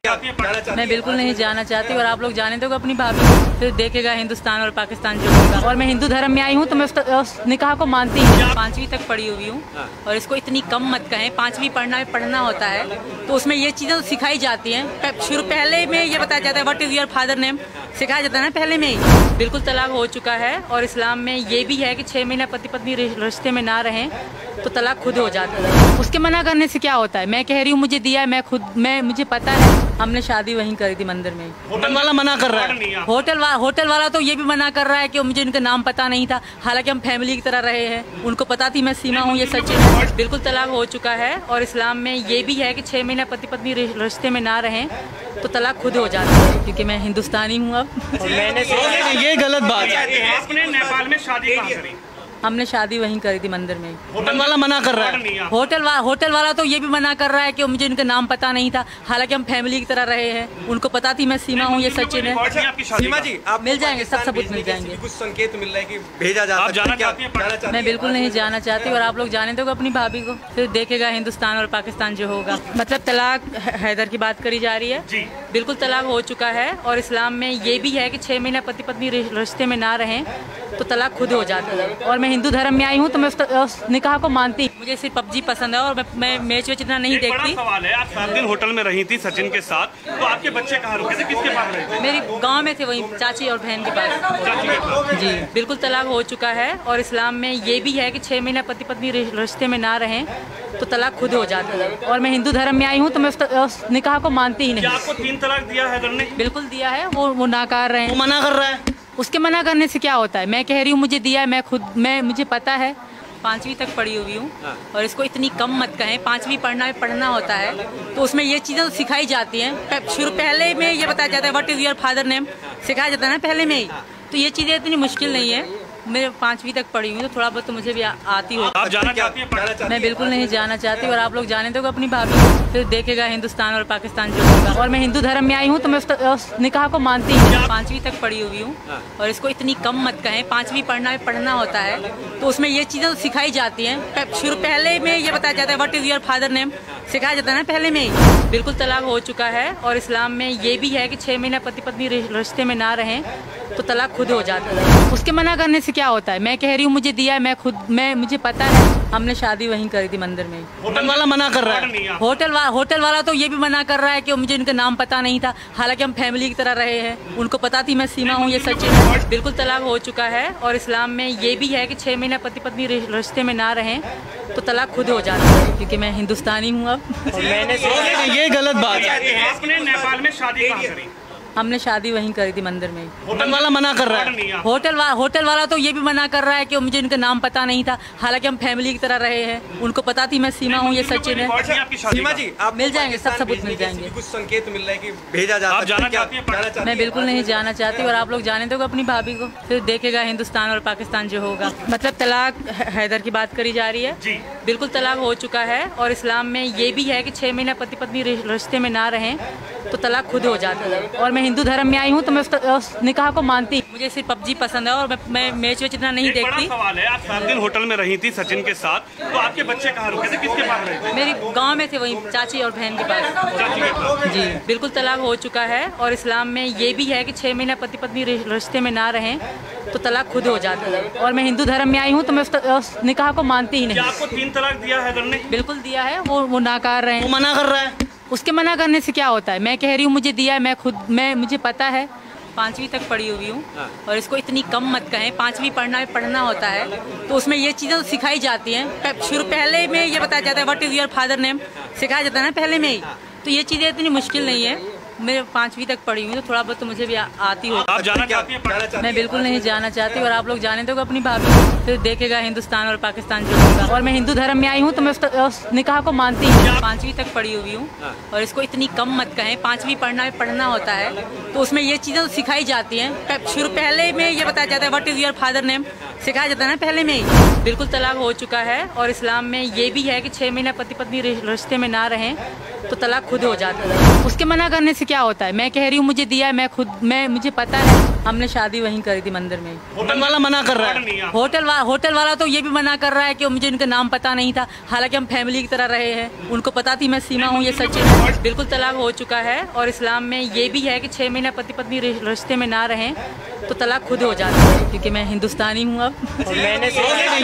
मैं बिल्कुल नहीं जाना चाहती और आप लोग जाने दोगे अपनी भाभी को, फिर देखेगा हिंदुस्तान और पाकिस्तान जो होगा। और मैं हिंदू धर्म में आई हूँ तो मैं उस निकाह को मानती हूँ। 5वीं तक पढ़ी हुई हूँ और इसको इतनी कम मत कहें। 5वीं पढ़ना होता है तो उसमें ये चीज़ें सिखाई जाती हैं। शुरू पहले में ये बताया जाता है what is your father name, सिखाया जाता है ना पहले में ही। बिल्कुल तलाक हो चुका है और इस्लाम में ये भी है कि 6 महीना पति पत्नी रिश्ते में ना रहें तो तलाक खुद हो जाता है। उसके मना करने से क्या होता है? मैं कह रही हूँ मुझे दिया है, मुझे पता है। हमने शादी वहीं करी थी मंदिर में। होटल वाला मना कर रहा है। होटल वाला तो ये भी मना कर रहा है कि मुझे इनका नाम पता नहीं था, हालांकि हम फैमिली की तरह रहे हैं। उनको पता थी मैं सीमा हूँ, ये सच है। बिल्कुल तलाक हो चुका है और इस्लाम में ये भी है कि 6 महीना पति पत्नी रिश्ते में ना रहें तो तलाक खुद हो जाता है। क्योंकि मैं हिंदुस्तानी हूँ अब। मैंने ये गलत बात है। आपने नेपाल में शादी कहाँ करी? हमने शादी वहीं करी थी मंदिर में। होटल वाला मना कर रहा है। होटल वाला तो ये भी मना कर रहा है कि मुझे इनका नाम पता नहीं था, हालांकि हम फैमिली की तरह रहे हैं। उनको पता थी मैं सीमा हूँ, ये सचिन है। सीमा जी, आप मिल जाएंगे, सब सबूत मिल जाएंगे। कुछ संकेत मिल रहा है कि भेजा जा सकता है। मैं बिल्कुल नहीं जाना चाहती और आप लोग जाने दोगे अपनी भाभी को, फिर देखेगा हिंदुस्तान और पाकिस्तान जो होगा। मतलब तलाक हैदर की बात करी जा रही है। बिल्कुल तलाक हो चुका है और इस्लाम में ये भी है कि 6 महीना पति पत्नी रिश्ते में ना रहें तो तलाक खुद हो जाता है। और मैं हिंदू धर्म में आई हूँ तो मैं उस निकाह को मानती हूँ। मुझे सिर्फ पबजी पसंद है और मैं मैच वेच इतना नहीं देखती। सवाल है, आप 7 दिन होटल में रही थी सचिन के साथ, तो आपके बच्चे कहाँ रुके थे, किसके पास रहे थे? मेरी गांव में थे, वहीं चाची और बहन के पास। जी बिल्कुल तलाक हो चुका है और इस्लाम में ये भी है कि 6 महीना पति पत्नी रिश्ते में ना रहें तो तलाक खुद हो जाता है। और मैं हिंदू धर्म में आई हूँ तो मैं उस निकाह को मानती ही नहीं। आपको 3 तलाक दिया हैदर ने? बिल्कुल दिया है, वो नाकार रहे हैं। वो मना कर रहा है। उसके मना करने से क्या होता है? मैं कह रही हूँ मुझे दिया है, मुझे पता है। 5वीं तक पढ़ी हुई हूँ और इसको इतनी कम मत कहें। 5वीं पढ़ना होता है तो उसमें ये चीज़ें सिखाई जाती हैं। शुरू पहले में ये बताया जाता है what is your father name, सिखाया जाता है ना पहले में ही। तो ये चीज़ें इतनी मुश्किल नहीं है। मैं 5वीं तक पढ़ी हुई हूँ तो थोड़ा बहुत तो मुझे भी आती हो। आप जाना चाहती हैं? मैं बिल्कुल नहीं जाना चाहती और आप लोग जाने दोगे अपनी भाभी को, फिर देखेगा हिंदुस्तान और पाकिस्तान जो होगा। और मैं हिंदू धर्म में आई हूँ तो मैं उस निकाह को मानती हूँ। 5वीं तक पढ़ी हुई हूँ और इसको इतनी कम मत कहें। 5वीं पढ़ना होता है तो उसमें ये चीज़ें सिखाई जाती हैं। शुरू पहले में ये बताया जाता है what is your father name, सिखाया जाता है ना पहले में ही। बिल्कुल तलाक हो चुका है और इस्लाम में ये भी है कि 6 महीना पति पत्नी रिश्ते में ना रहें तो तलाक खुद हो जाता है। उसके मना करने से क्या होता है? मैं कह रही हूँ मुझे दिया है, मुझे पता है। हमने शादी वहीं करी थी मंदिर में। होटल वाला मना कर रहा है। होटल वाला तो ये भी मना कर रहा है कि मुझे इनका नाम पता नहीं था, हालांकि हम फैमिली की तरह रहे हैं। उनको पता थी मैं सीमा हूँ, ये सच है। बिल्कुल तलाक हो चुका है और इस्लाम में ये भी है कि 6 महीना पति पत्नी रिश्ते में ना रहें तो तलाक खुद हो जाता है। क्योंकि मैं हिंदुस्तानी हूँ अब। मैंने ये गलत बात है। आपने नेपाल में शादी कहाँ करी? हमने शादी वहीं करी थी मंदिर में। होटल वाला मना कर रहा है। होटल वाला तो ये भी मना कर रहा है कि मुझे इनका नाम पता नहीं था, हालांकि हम फैमिली की तरह रहे हैं। उनको पता थी मैं सीमा हूँ, ये सचिन है। सीमा जी, आप मिल जाएंगे, सब सबूत मिल जाएंगे। कुछ संकेत मिल रहा है कि भेजा जा सकता है। मैं बिल्कुल नहीं जाना चाहती और आप लोग जाने दोगे अपनी भाभी को, फिर देखेगा हिंदुस्तान और पाकिस्तान जो होगा। मतलब तलाक हैदर की बात करी जा रही है। बिल्कुल तलाक हो चुका है और इस्लाम में ये भी है कि 6 महीना पति पत्नी रिश्ते में ना रहें तो तलाक खुद हो जाता है। और मैं हिंदू धर्म में आई हूँ तो मैं उस निकाह को मानती हूँ। मुझे सिर्फ पबजी पसंद है और मैं मैच वेच इतना नहीं देखती। सवाल है, आप 7 दिन होटल में रही थी सचिन के साथ, तो आपके बच्चे कहाँ रुके थे, किसके पास रहे थे? मेरी गांव में थे, वहीं चाची और बहन के पास। जी बिल्कुल तलाक हो चुका है और इस्लाम में ये भी है कि 6 महीना पति पत्नी रिश्ते में ना रहें तो तलाक खुद हो जाता है। और मैं हिंदू धर्म में आई हूँ तो मैं उस निकाह को मानती ही नहीं। आपको 3 तलाक दिया हैदर ने? बिल्कुल दिया है, वो नाकार रहे हैं। वो मना कर रहा है। उसके मना करने से क्या होता है? मैं कह रही हूँ मुझे दिया है, मुझे पता है। 5वीं तक पढ़ी हुई हूँ और इसको इतनी कम मत कहें। 5वीं पढ़ना होता है तो उसमें ये चीज़ें सिखाई जाती हैं। शुरू पहले में ये बताया जाता है what is your father name, सिखाया जाता है ना पहले में ही। तो ये चीज़ें इतनी मुश्किल नहीं है। मैं 5वीं तक पढ़ी हुई हूँ तो थोड़ा बहुत तो मुझे भी आती हो। आप जाना चाहती हैं? मैं बिल्कुल नहीं जाना चाहती और आप लोग जाने दोगे अपनी भाभी को, फिर देखेगा हिंदुस्तान और पाकिस्तान जो होगा। और मैं हिंदू धर्म में आई हूँ तो मैं उस निकाह को मानती हूँ। 5वीं तक पढ़ी हुई हूँ और इसको इतनी कम मत कहें। 5वीं पढ़ना होता है तो उसमें ये चीज़ें सिखाई जाती हैं। शुरू पहले में ये बताया जाता है what is your father name, सिखाया जाता है ना पहले में ही। बिल्कुल तलाक हो चुका है और इस्लाम में ये भी है कि 6 महीना पति पत्नी रिश्ते में ना रहें तो तलाक खुद हो जाता है। उसके मना करने से क्या होता है? मैं कह रही हूँ मुझे दिया है, मुझे पता है। हमने शादी वहीं करी थी मंदिर में। होटल वाला मना कर रहा है। होटल वाला तो ये भी मना कर रहा है कि मुझे इनका नाम पता नहीं था, हालांकि हम फैमिली की तरह रहे हैं। उनको पता थी मैं सीमा हूँ, ये सच है। बिल्कुल तलाक हो चुका है और इस्लाम में ये भी है कि 6 महीना पति पत्नी रिश्ते में ना रहें तो तलाक खुद हो जाता है, क्योंकि मैं हिंदुस्तानी हूँ अब। मैंने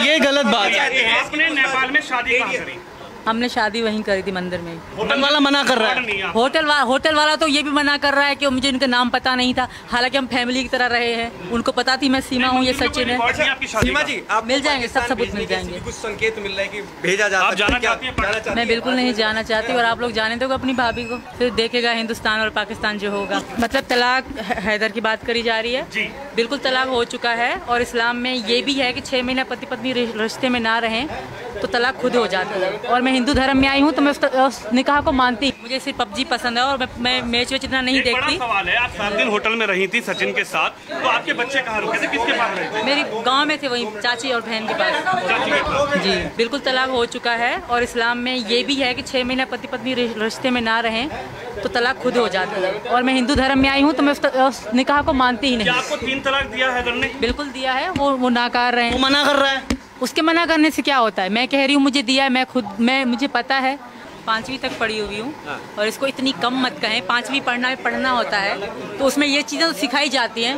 ये गलत बात है। आपने नेपाल में शादी कहाँ करी? हमने शादी वहीं करी थी मंदिर में। होटल वाला मना कर रहा है। होटल वाला तो ये भी मना कर रहा है कि मुझे इनका नाम पता नहीं था, हालांकि हम फैमिली की तरह रहे हैं। उनको पता थी मैं सीमा हूँ, ये सचिन है। सीमा जी, आप मिल जाएंगे, सब सबूत मिल जाएंगे। कुछ संकेत मिल रहा है कि भेजा जा आप जाना क्या चाहती हैं? मैं बिल्कुल नहीं जाना चाहती, और आप लोग जाने दोगे अपनी भाभी को, फिर देखेगा हिंदुस्तान और पाकिस्तान जो होगा। मतलब तलाक हैदर की बात करी जा रही है जी। बिल्कुल तलाक हो चुका है और इस्लाम में ये भी है कि 6 महीना पति पत्नी रिश्ते में ना रहें तो तलाक खुद हो जाता है। और मैं हिंदू धर्म में आई हूँ तो मैं उस निकाह को मानती। मुझे सिर्फ पबजी पसंद है और मैं मैच वेच इतना नहीं एक बड़ा देखती। सवाल है, आप 7 दिन होटल में रही थी सचिन के साथ, तो आपके बच्चे कहाँ रुके थे, किसके पास रहे थे? मेरी गांव में थे, वहीं चाची और बहन के पास। चाची के पास। जी बिल्कुल तलाक हो चुका है और इस्लाम में ये भी है कि 6 महीना पति पत्नी रिश्ते में ना रहें तो तलाक खुद हो जाता है। और मैं हिंदू धर्म में आई हूँ तो मैं उस निकाह को मानती ही क्या नहीं। आपको 3 तलाक दिया हैदर ने? बिल्कुल दिया है, वो नाकार रहे वो हैं। मना कर रहा है। उसके मना करने से क्या होता है? मैं कह रही हूँ मुझे दिया है, मुझे पता है, 5वीं तक पढ़ी हुई हूँ। और इसको इतनी कम मत कहें, 5वीं पढ़ना होता है तो उसमें ये चीज़ें तो सिखाई जाती हैं।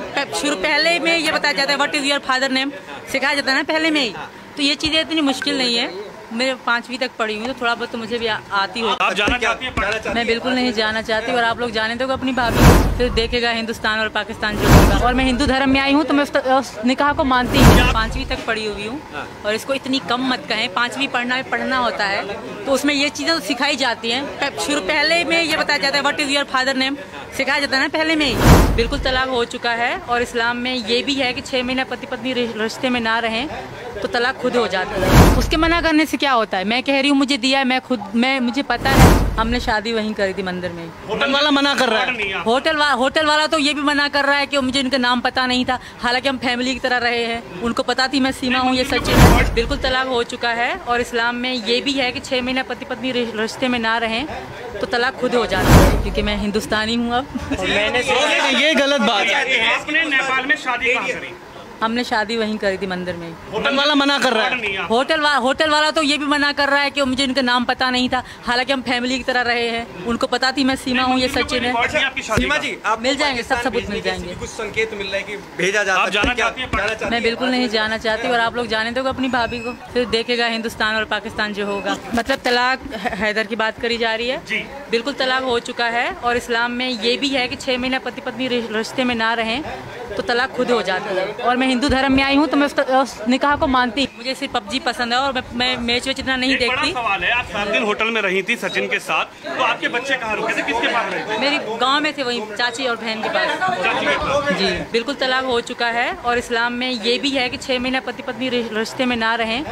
पहले में ये बताया जाता है what is your father name, सिखाया जाता है ना पहले में ही। तो ये चीज़ें इतनी मुश्किल नहीं है। मैं 5वीं तक पढ़ी हुई हूँ तो थोड़ा बहुत तो मुझे भी आती हो। आप जाना चाहती हैं? मैं बिल्कुल नहीं जाना चाहती, और आप लोग जाने दोगे अपनी भाभी को, फिर देखेगा हिंदुस्तान और पाकिस्तान जो होगा। और मैं हिंदू धर्म में आई हूँ तो मैं उस निकाह को मानती हूँ। 5वीं तक पढ़ी हुई हूँ और इसको इतनी कम मत कहें, 5वीं पढ़ना होता है तो उसमें ये चीज़ें तो सिखाई जाती हैं। पहले में ये बताया जाता है what is your father name, सिखाया जाता है ना पहले में ही। बिल्कुल तलाक हो चुका है और इस्लाम में ये भी है कि 6 महीना पति पत्नी रिश्ते में ना रहें तो तलाक खुद हो जाता है। उसके मना करने से क्या होता है? मैं कह रही हूँ मुझे दिया है, मुझे पता है। हमने शादी वहीं करी थी मंदिर में। होटल वाला मना कर रहा है। होटल वाला तो ये भी मना कर रहा है कि मुझे इनका नाम पता नहीं था, हालांकि हम फैमिली की तरह रहे हैं। उनको पता थी मैं सीमा हूँ, ये सचिन है। बिल्कुल तलाक हो चुका है और इस्लाम में ये भी है कि 6 महीना पति पत्नी रिश्ते में ना रहें तो तलाक खुद हो जाता है, क्योंकि मैं हिंदुस्तानी हूँ अब। मैंने ये गलत बात है। आपने नेपाल में शादी कहाँ करी? हमने शादी वहीं करी थी मंदिर में। होटल वाला मना कर रहा है। होटल वाला तो ये भी मना कर रहा है कि मुझे इनका नाम पता नहीं था, हालांकि हम फैमिली की तरह रहे हैं। उनको पता थी मैं सीमा हूँ, ये सचिन है। सीमा जी, आप मिल जाएंगे, सब सबूत मिल जाएंगे। कुछ संकेत मिल रहा है कि भेजा जा आप जाना चाहती हैं? मैं बिल्कुल नहीं जाना चाहती, और आप लोग जाने दोगे अपनी भाभी को, फिर देखेगा हिंदुस्तान और पाकिस्तान जो होगा। मतलब तलाक हैदर की बात करी जा रही है जी। बिल्कुल तलाक हो चुका है और इस्लाम में ये भी है कि 6 महीना पति पत्नी रिश्ते में ना रहें तो तलाक खुद हो जाता है। और मैं हिंदू धर्म में आई हूँ तो मैं उस निकाह को मानती। मुझे सिर्फ पबजी पसंद है और मैं मैच वेच इतना नहीं एक बड़ा देखती। सवाल है, आप 7 दिन होटल में रही थी सचिन के साथ, तो आपके बच्चे कहाँ रुके थे, किसके पास रहे थे? मेरी गांव में थे, वहीं चाची और बहन के पास। चाची के पास। जी बिल्कुल तलाक हो चुका है और इस्लाम में ये भी है कि 6 महीना पति पत्नी रिश्ते में ना रहें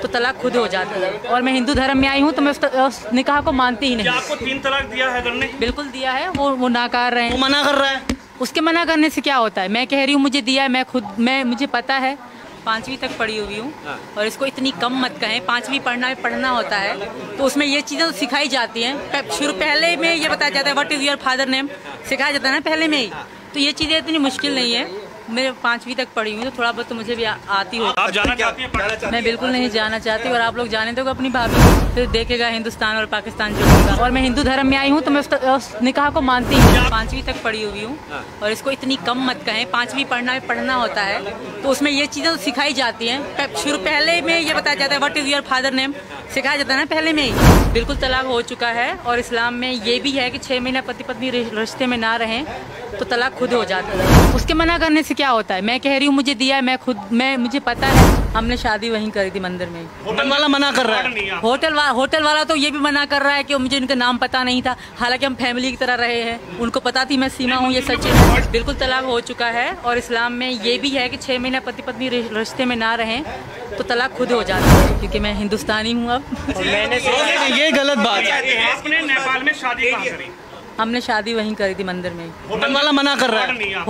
तो तलाक खुद हो जाता है। और मैं हिंदू धर्म में आई हूँ तो मैं उस निकाह को मानती ही क्या नहीं। आपको 3 तलाक दिया हैदर ने? बिल्कुल दिया है, वो नाकार रहे वो हैं। मना कर रहा है। उसके मना करने से क्या होता है? मैं कह रही हूँ मुझे दिया है, मुझे पता है, 5वीं तक पढ़ी हुई हूँ। और इसको इतनी कम मत कहें, 5वीं पढ़ना होता है तो उसमें ये चीज़ें तो सिखाई जाती हैं। पहले में ये बताया जाता है what is your father name, सिखाया जाता है ना पहले में ही। तो ये चीज़ें इतनी मुश्किल नहीं है। मैं 5वीं तक पढ़ी हुई हूँ तो थोड़ा बहुत तो मुझे भी आती हो। आप जाना चाहती हैं? मैं बिल्कुल नहीं जाना चाहती, और आप लोग जाने दोगे अपनी भाभी को, फिर देखेगा हिंदुस्तान और पाकिस्तान जो होगा। और मैं हिंदू धर्म में आई हूँ तो मैं उस निकाह को मानती हूँ। 5वीं तक पढ़ी हुई हूँ और इसको इतनी कम मत कहें, 5वीं पढ़ना होता है तो उसमें ये चीज़ें तो सिखाई जाती हैं। पहले में ये बताया जाता है what is your father name, सिखाया जाता है ना पहले में ही। बिल्कुल तलाक हो चुका है और इस्लाम में ये भी है कि 6 महीना पति पत्नी रिश्ते में ना रहें तो तलाक खुद हो जाता है। उसके मना करने से क्या होता है? मैं कह रही हूँ मुझे दिया है, मुझे पता है। हमने शादी वहीं करी थी मंदिर में। होटल वाला मना कर रहा है। होटल वाला तो ये भी मना कर रहा है कि मुझे इनका नाम पता नहीं था, हालांकि हम फैमिली की तरह रहे हैं। उनको पता थी मैं सीमा हूँ, ये सचिन है। बिल्कुल तलाक हो चुका है और इस्लाम में ये भी है कि 6 महीना पति पत्नी रिश्ते में ना रहें तो तलाक खुद हो जाता है, क्योंकि मैं हिंदुस्तानी हूँ अब। मैंने ये गलत बात है। आपने नेपाल में शादी कहाँ करी? हमने शादी वहीं करी थी मंदिर में। होटल वाला मना कर रहा है।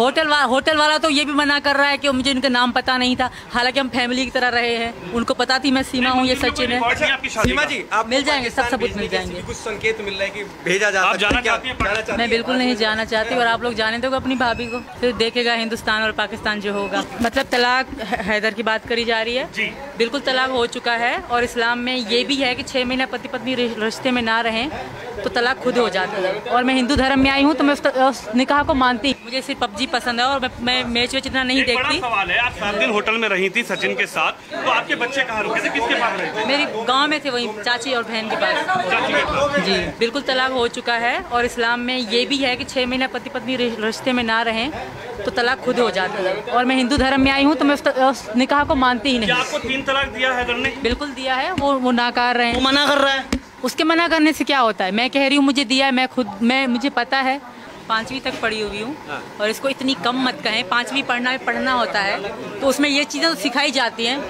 होटल वाला तो ये भी मना कर रहा है कि मुझे इनका नाम पता नहीं था, हालांकि हम फैमिली की तरह रहे हैं। उनको पता थी मैं सीमा हूँ, ये सचिन है। सीमा जी आप मिल जाएंगे, सब सबूत मिल जाएंगे। कुछ संकेत मिल रहा है कि भेजा जा आप जाना क्या चाहती हैं? जाना चाहती हैं? मैं बिल्कुल नहीं जाना चाहती, और आप लोग जाने दोगे अपनी भाभी को, फिर देखेगा हिंदुस्तान और पाकिस्तान जो होगा। मतलब तलाक हैदर की बात करी जा रही है जी। बिल्कुल तलाक हो चुका है, और इस्लाम में ये भी है कि 6 महीना पति पत्नी रिश्ते में ना रहें तो तलाक खुद हो जाता है। और मैं हिंदू धर्म में आई हूँ तो मैं उस निकाह को मानती। मुझे सिर्फ पबजी पसंद है और मैं मैच वेच इतना नहीं एक बड़ा देखती। सवाल है, आप 7 दिन होटल में रही थी सचिन के साथ, तो आपके बच्चे कहाँ रुके थे, किसके पास रहे थे? मेरी गांव में थे, वहीं चाची और बहन के पास। चाची के पास। जी बिल्कुल तलाक हो चुका है, और इस्लाम में ये भी है कि 6 महीना पति पत्नी रिश्ते में ना रहें तो तलाक खुद हो जाता है। और मैं हिंदू धर्म में आई हूँ तो मैं उस निकाह को मानती ही क्या नहीं। आपको 3 तलाक दिया हैदर ने? बिल्कुल दिया है, वो नाकार रहे वो हैं। मना कर रहा है। उसके मना करने से क्या होता है? मैं कह रही हूँ मुझे दिया है, मैं मुझे पता है, 5वीं तक पढ़ी हुई हूँ। और इसको इतनी कम मत कहें, 5वीं पढ़ना होता है, तो उसमें ये चीज़ें तो सिखाई जाती हैं।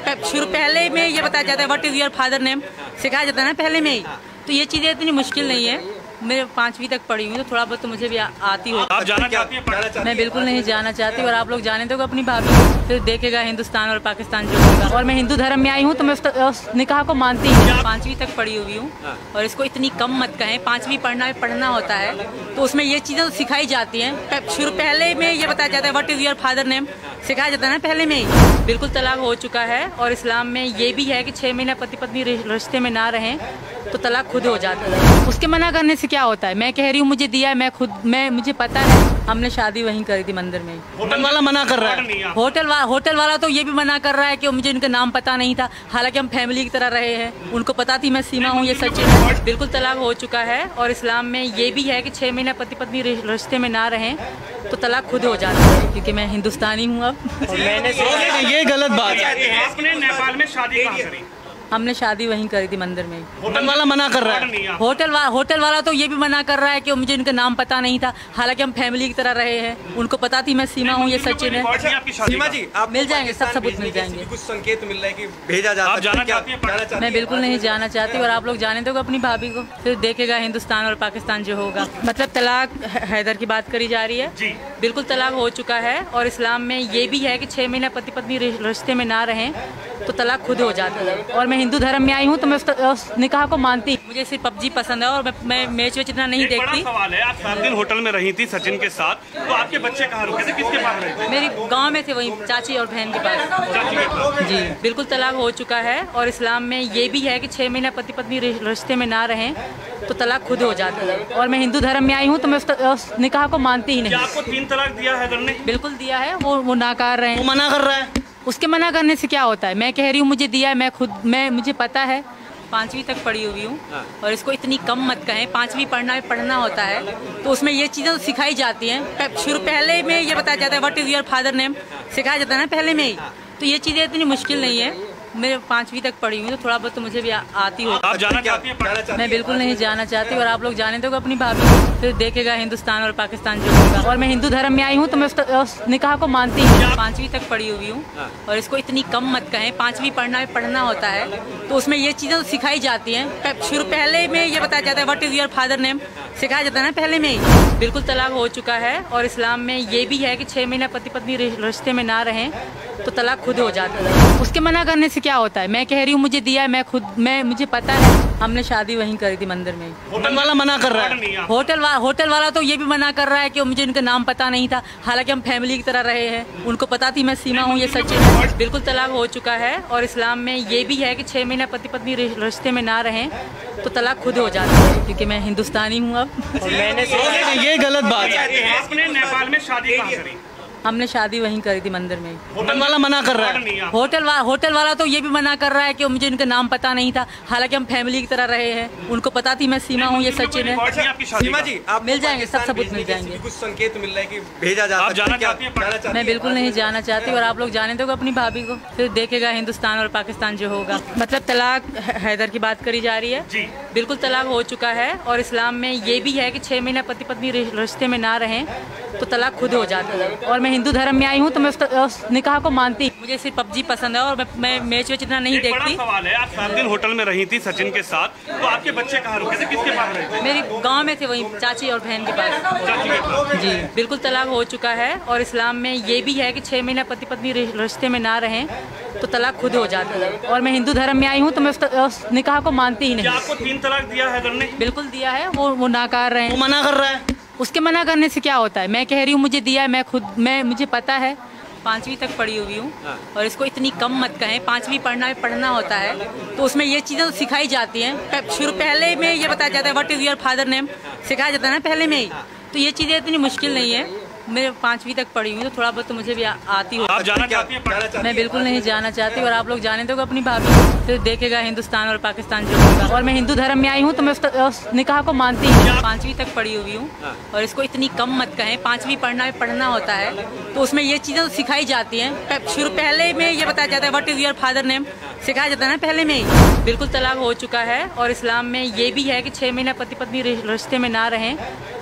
पहले में ये बताया जाता है what is your father name, सिखाया जाता है ना पहले में ही। तो ये चीज़ें इतनी मुश्किल नहीं है। मैं 5वीं तक पढ़ी हूँ तो थोड़ा बहुत तो मुझे भी आती हो। आप जाना चाहती हैं? मैं बिल्कुल नहीं जाना चाहती, और आप लोग जाने दोगे अपनी भाभी को, फिर देखेगा हिंदुस्तान और पाकिस्तान जो होगा। और मैं हिंदू धर्म में आई हूँ तो मैं उस निकाह को मानती हूँ। 5वीं तक पढ़ी हुई हूँ, और इसको इतनी कम मत कहें, 5वीं पढ़ना होता है, तो उसमें ये चीज़ें तो सिखाई जाती हैं। पहले में ये बताया जाता है what is your father name, सिखाया जाता है ना पहले में ही। बिल्कुल तलाक हो चुका है, और इस्लाम में ये भी है कि 6 महीना पति पत्नी रिश्ते में ना रहें तो तलाक खुद हो जाता है। उसके मना करने से क्या होता है? मैं कह रही हूँ मुझे दिया है, मुझे पता है। हमने शादी वहीं करी थी मंदिर में। होटल वाला मना कर रहा है। होटल वाला तो ये भी मना कर रहा है कि मुझे इनका नाम पता नहीं था, हालांकि हम फैमिली की तरह रहे हैं। उनको पता थी मैं सीमा हूँ, ये सचिन है। बिल्कुल तलाक हो चुका है, और इस्लाम में ये भी है कि 6 महीना पति पत्नी रिश्ते में ना रहें तो तलाक खुद हो जाता है, क्योंकि मैं हिंदुस्तानी हूँ अब। ये गलत बात है। आपने नेपाल में शादी कहाँ करी? हमने शादी वहीं करी थी मंदिर में। होटल वाला मना कर रहा है। होटल वाला तो ये भी मना कर रहा है कि मुझे इनका नाम पता नहीं था, हालांकि हम फैमिली की तरह रहे हैं। उनको पता थी मैं सीमा हूँ, ये सचिन है। सीमा जी आप मिल जाएंगे, सब सबूत मिल जाएंगे। कुछ संकेत मिल रहा है कि भेजा जा आप जाना चाहती हैं? मैं बिल्कुल नहीं जाना चाहती, और आप लोग जाने दोगे अपनी भाभी को, फिर देखेगा हिंदुस्तान और पाकिस्तान जो होगा। मतलब तलाक हैदर की बात करी जा रही है जी। बिल्कुल तलाक हो चुका है, और इस्लाम में ये भी है कि 6 महीना पति पत्नी रिश्ते में ना रहें तो तलाक खुद हो जाता है। और मैं हिंदू धर्म में आई हूँ तो मैं उस निकाह को मानती। मुझे सिर्फ पबजी पसंद है, और मैं मैच वेच इतना नहीं एक बड़ा देखती। सवाल है, आप 7 दिन होटल में रही थी सचिन के साथ, तो आपके बच्चे कहाँ रुके थे, किसके पास रहे थे? मेरी गांव में थे, वहीं चाची और बहन के पास। चाची के पास। जी बिल्कुल तलाक हो चुका है, और इस्लाम में ये भी है कि 6 महीना पति पत्नी रिश्ते में ना रहें तो तलाक खुद हो जाता है। और मैं हिंदू धर्म में आई हूँ तो मैं उस निकाह को मानती ही क्या नहीं। आपको 3 तलाक दिया हैदर ने? बिल्कुल दिया है, वो नाकार रहे वो हैं। मना कर रहा है। उसके मना करने से क्या होता है? मैं कह रही हूँ मुझे दिया है, मुझे पता है, 5वीं तक पढ़ी हुई हूँ। और इसको इतनी कम मत कहें, 5वीं पढ़ना होता है, तो उसमें ये चीज़ें तो सिखाई जाती हैं। पहले में ये बताया जाता है what is your father name, सिखाया जाता है ना पहले में ही। तो ये चीज़ें इतनी मुश्किल नहीं है। मैं 5वीं तक पढ़ी हूँ तो थोड़ा बहुत तो मुझे भी आती हो। आप जाना चाहती हैं? मैं बिल्कुल नहीं जाना चाहती, और आप लोग जाने दोगे अपनी भाभी को, फिर देखेगा हिंदुस्तान और पाकिस्तान जो होगा। और मैं हिंदू धर्म में आई हूँ तो मैं उस निकाह को मानती हूँ। 5वीं तक पढ़ी हुई हूँ, और इसको इतनी कम मत कहें, 5वीं पढ़ना होता है, तो उसमें ये चीज़ें तो सिखाई जाती हैं। पहले में ये बताया जाता है what is your father name, सिखाया जाता है ना पहले में ही। बिल्कुल तलाक हो चुका है, और इस्लाम में ये भी है कि 6 महीना पति पत्नी रिश्ते में ना रहें तो तलाक खुद हो जाता है। उसके मना करने से क्या होता है? मैं कह रही हूँ मुझे दिया है, मुझे पता है। हमने शादी वहीं करी थी मंदिर में। होटल वाला मना कर रहा है। होटल वाला तो ये भी मना कर रहा है कि मुझे इनका नाम पता नहीं था, हालांकि हम फैमिली की तरह रहे हैं। उनको पता थी मैं सीमा हूँ, ये सचिन है। बिल्कुल तलाक हो चुका है, और इस्लाम में ये भी है कि 6 महीना पति पत्नी रिश्ते में ना रहें तो तलाक खुद हो जाता है, क्योंकि मैं हिंदुस्तानी हूँ अब। ये गलत बात है। आपने नेपाल में शादी कहाँ करी? हमने शादी वहीं करी थी मंदिर में। होटल वाला मना कर रहा है। होटल वाला तो ये भी मना कर रहा है कि मुझे इनका नाम पता नहीं था, हालांकि हम फैमिली की तरह रहे हैं। उनको पता थी मैं सीमा हूँ, ये सचिन है। सीमा जी आप मिल जाएंगे, सब सबूत मिल जाएंगे। कुछ संकेत मिल रहा है कि भेजा जा आप जाना चाहती हैं? मैं बिल्कुल नहीं जाना चाहती, और आप लोग जाने दोगे अपनी भाभी को, फिर देखेगा हिंदुस्तान और पाकिस्तान जो होगा। मतलब तलाक हैदर की बात करी जा रही है जी। बिल्कुल तलाक हो चुका है, और इस्लाम में ये भी है कि 6 महीना पति पत्नी रिश्ते में ना रहें तो तलाक खुद हो जाता है। और मैं हिंदू धर्म में आई हूँ तो मैं उस निकाह को मानती। मुझे सिर्फ पबजी पसंद है और मैं मैच वेच इतना नहीं एक बड़ा देखती। सवाल है, आप 7 दिन होटल में रही थी सचिन के साथ, तो आपके बच्चे कहाँ रुके थे, किसके पास रहे थे? मेरी गांव में थे, वही चाची और बहन के पास। चाची के पास। जी बिल्कुल तलाक हो चुका है और इस्लाम में ये भी है कि 6 महीना पति पत्नी रिश्ते में ना रहें तो तलाक खुद हो जाता है। और मैं हिंदू धर्म में आई हूँ तो मैं उस निकाह को मानती ही क्या नहीं। आपको 3 तलाक दिया है घर ने? बिल्कुल दिया है, वो नाकार रहे वो हैं। मना कर रहा है। उसके मना करने से क्या होता है? मैं कह रही हूँ मुझे दिया है, मैं मुझे पता है, 5वीं तक पढ़ी हुई हूँ और इसको इतनी कम मत कहें। 5वीं पढ़ना होता है तो उसमें ये चीज़ें तो सिखाई जाती हैं। पहले में ये बताया जाता है what is your father name, सिखाया जाता है ना पहले में ही। तो ये चीज़ें इतनी मुश्किल नहीं है। मैं 5वीं तक पढ़ी हुई हूँ तो थोड़ा बहुत तो मुझे भी आती हो। आप जाना चाहती हैं? मैं बिल्कुल नहीं जाना चाहती और आप लोग जाने दो अपनी भाभी को, फिर देखेगा हिंदुस्तान और पाकिस्तान जो होगा। और मैं हिंदू धर्म में आई हूँ तो मैं उस निकाह को मानती हूँ। 5वीं तक पढ़ी हुई हूँ और इसको इतनी कम मत कहें। 5वीं पढ़ना होता है तो उसमें ये चीज़ें तो सिखाई जाती हैं। पहले में ये बताया जाता है what is your father name, सिखाया जाता है ना पहले में ही। बिल्कुल तलाक हो चुका है और इस्लाम में ये भी है कि 6 महीना पति पत्नी रिश्ते में ना रहें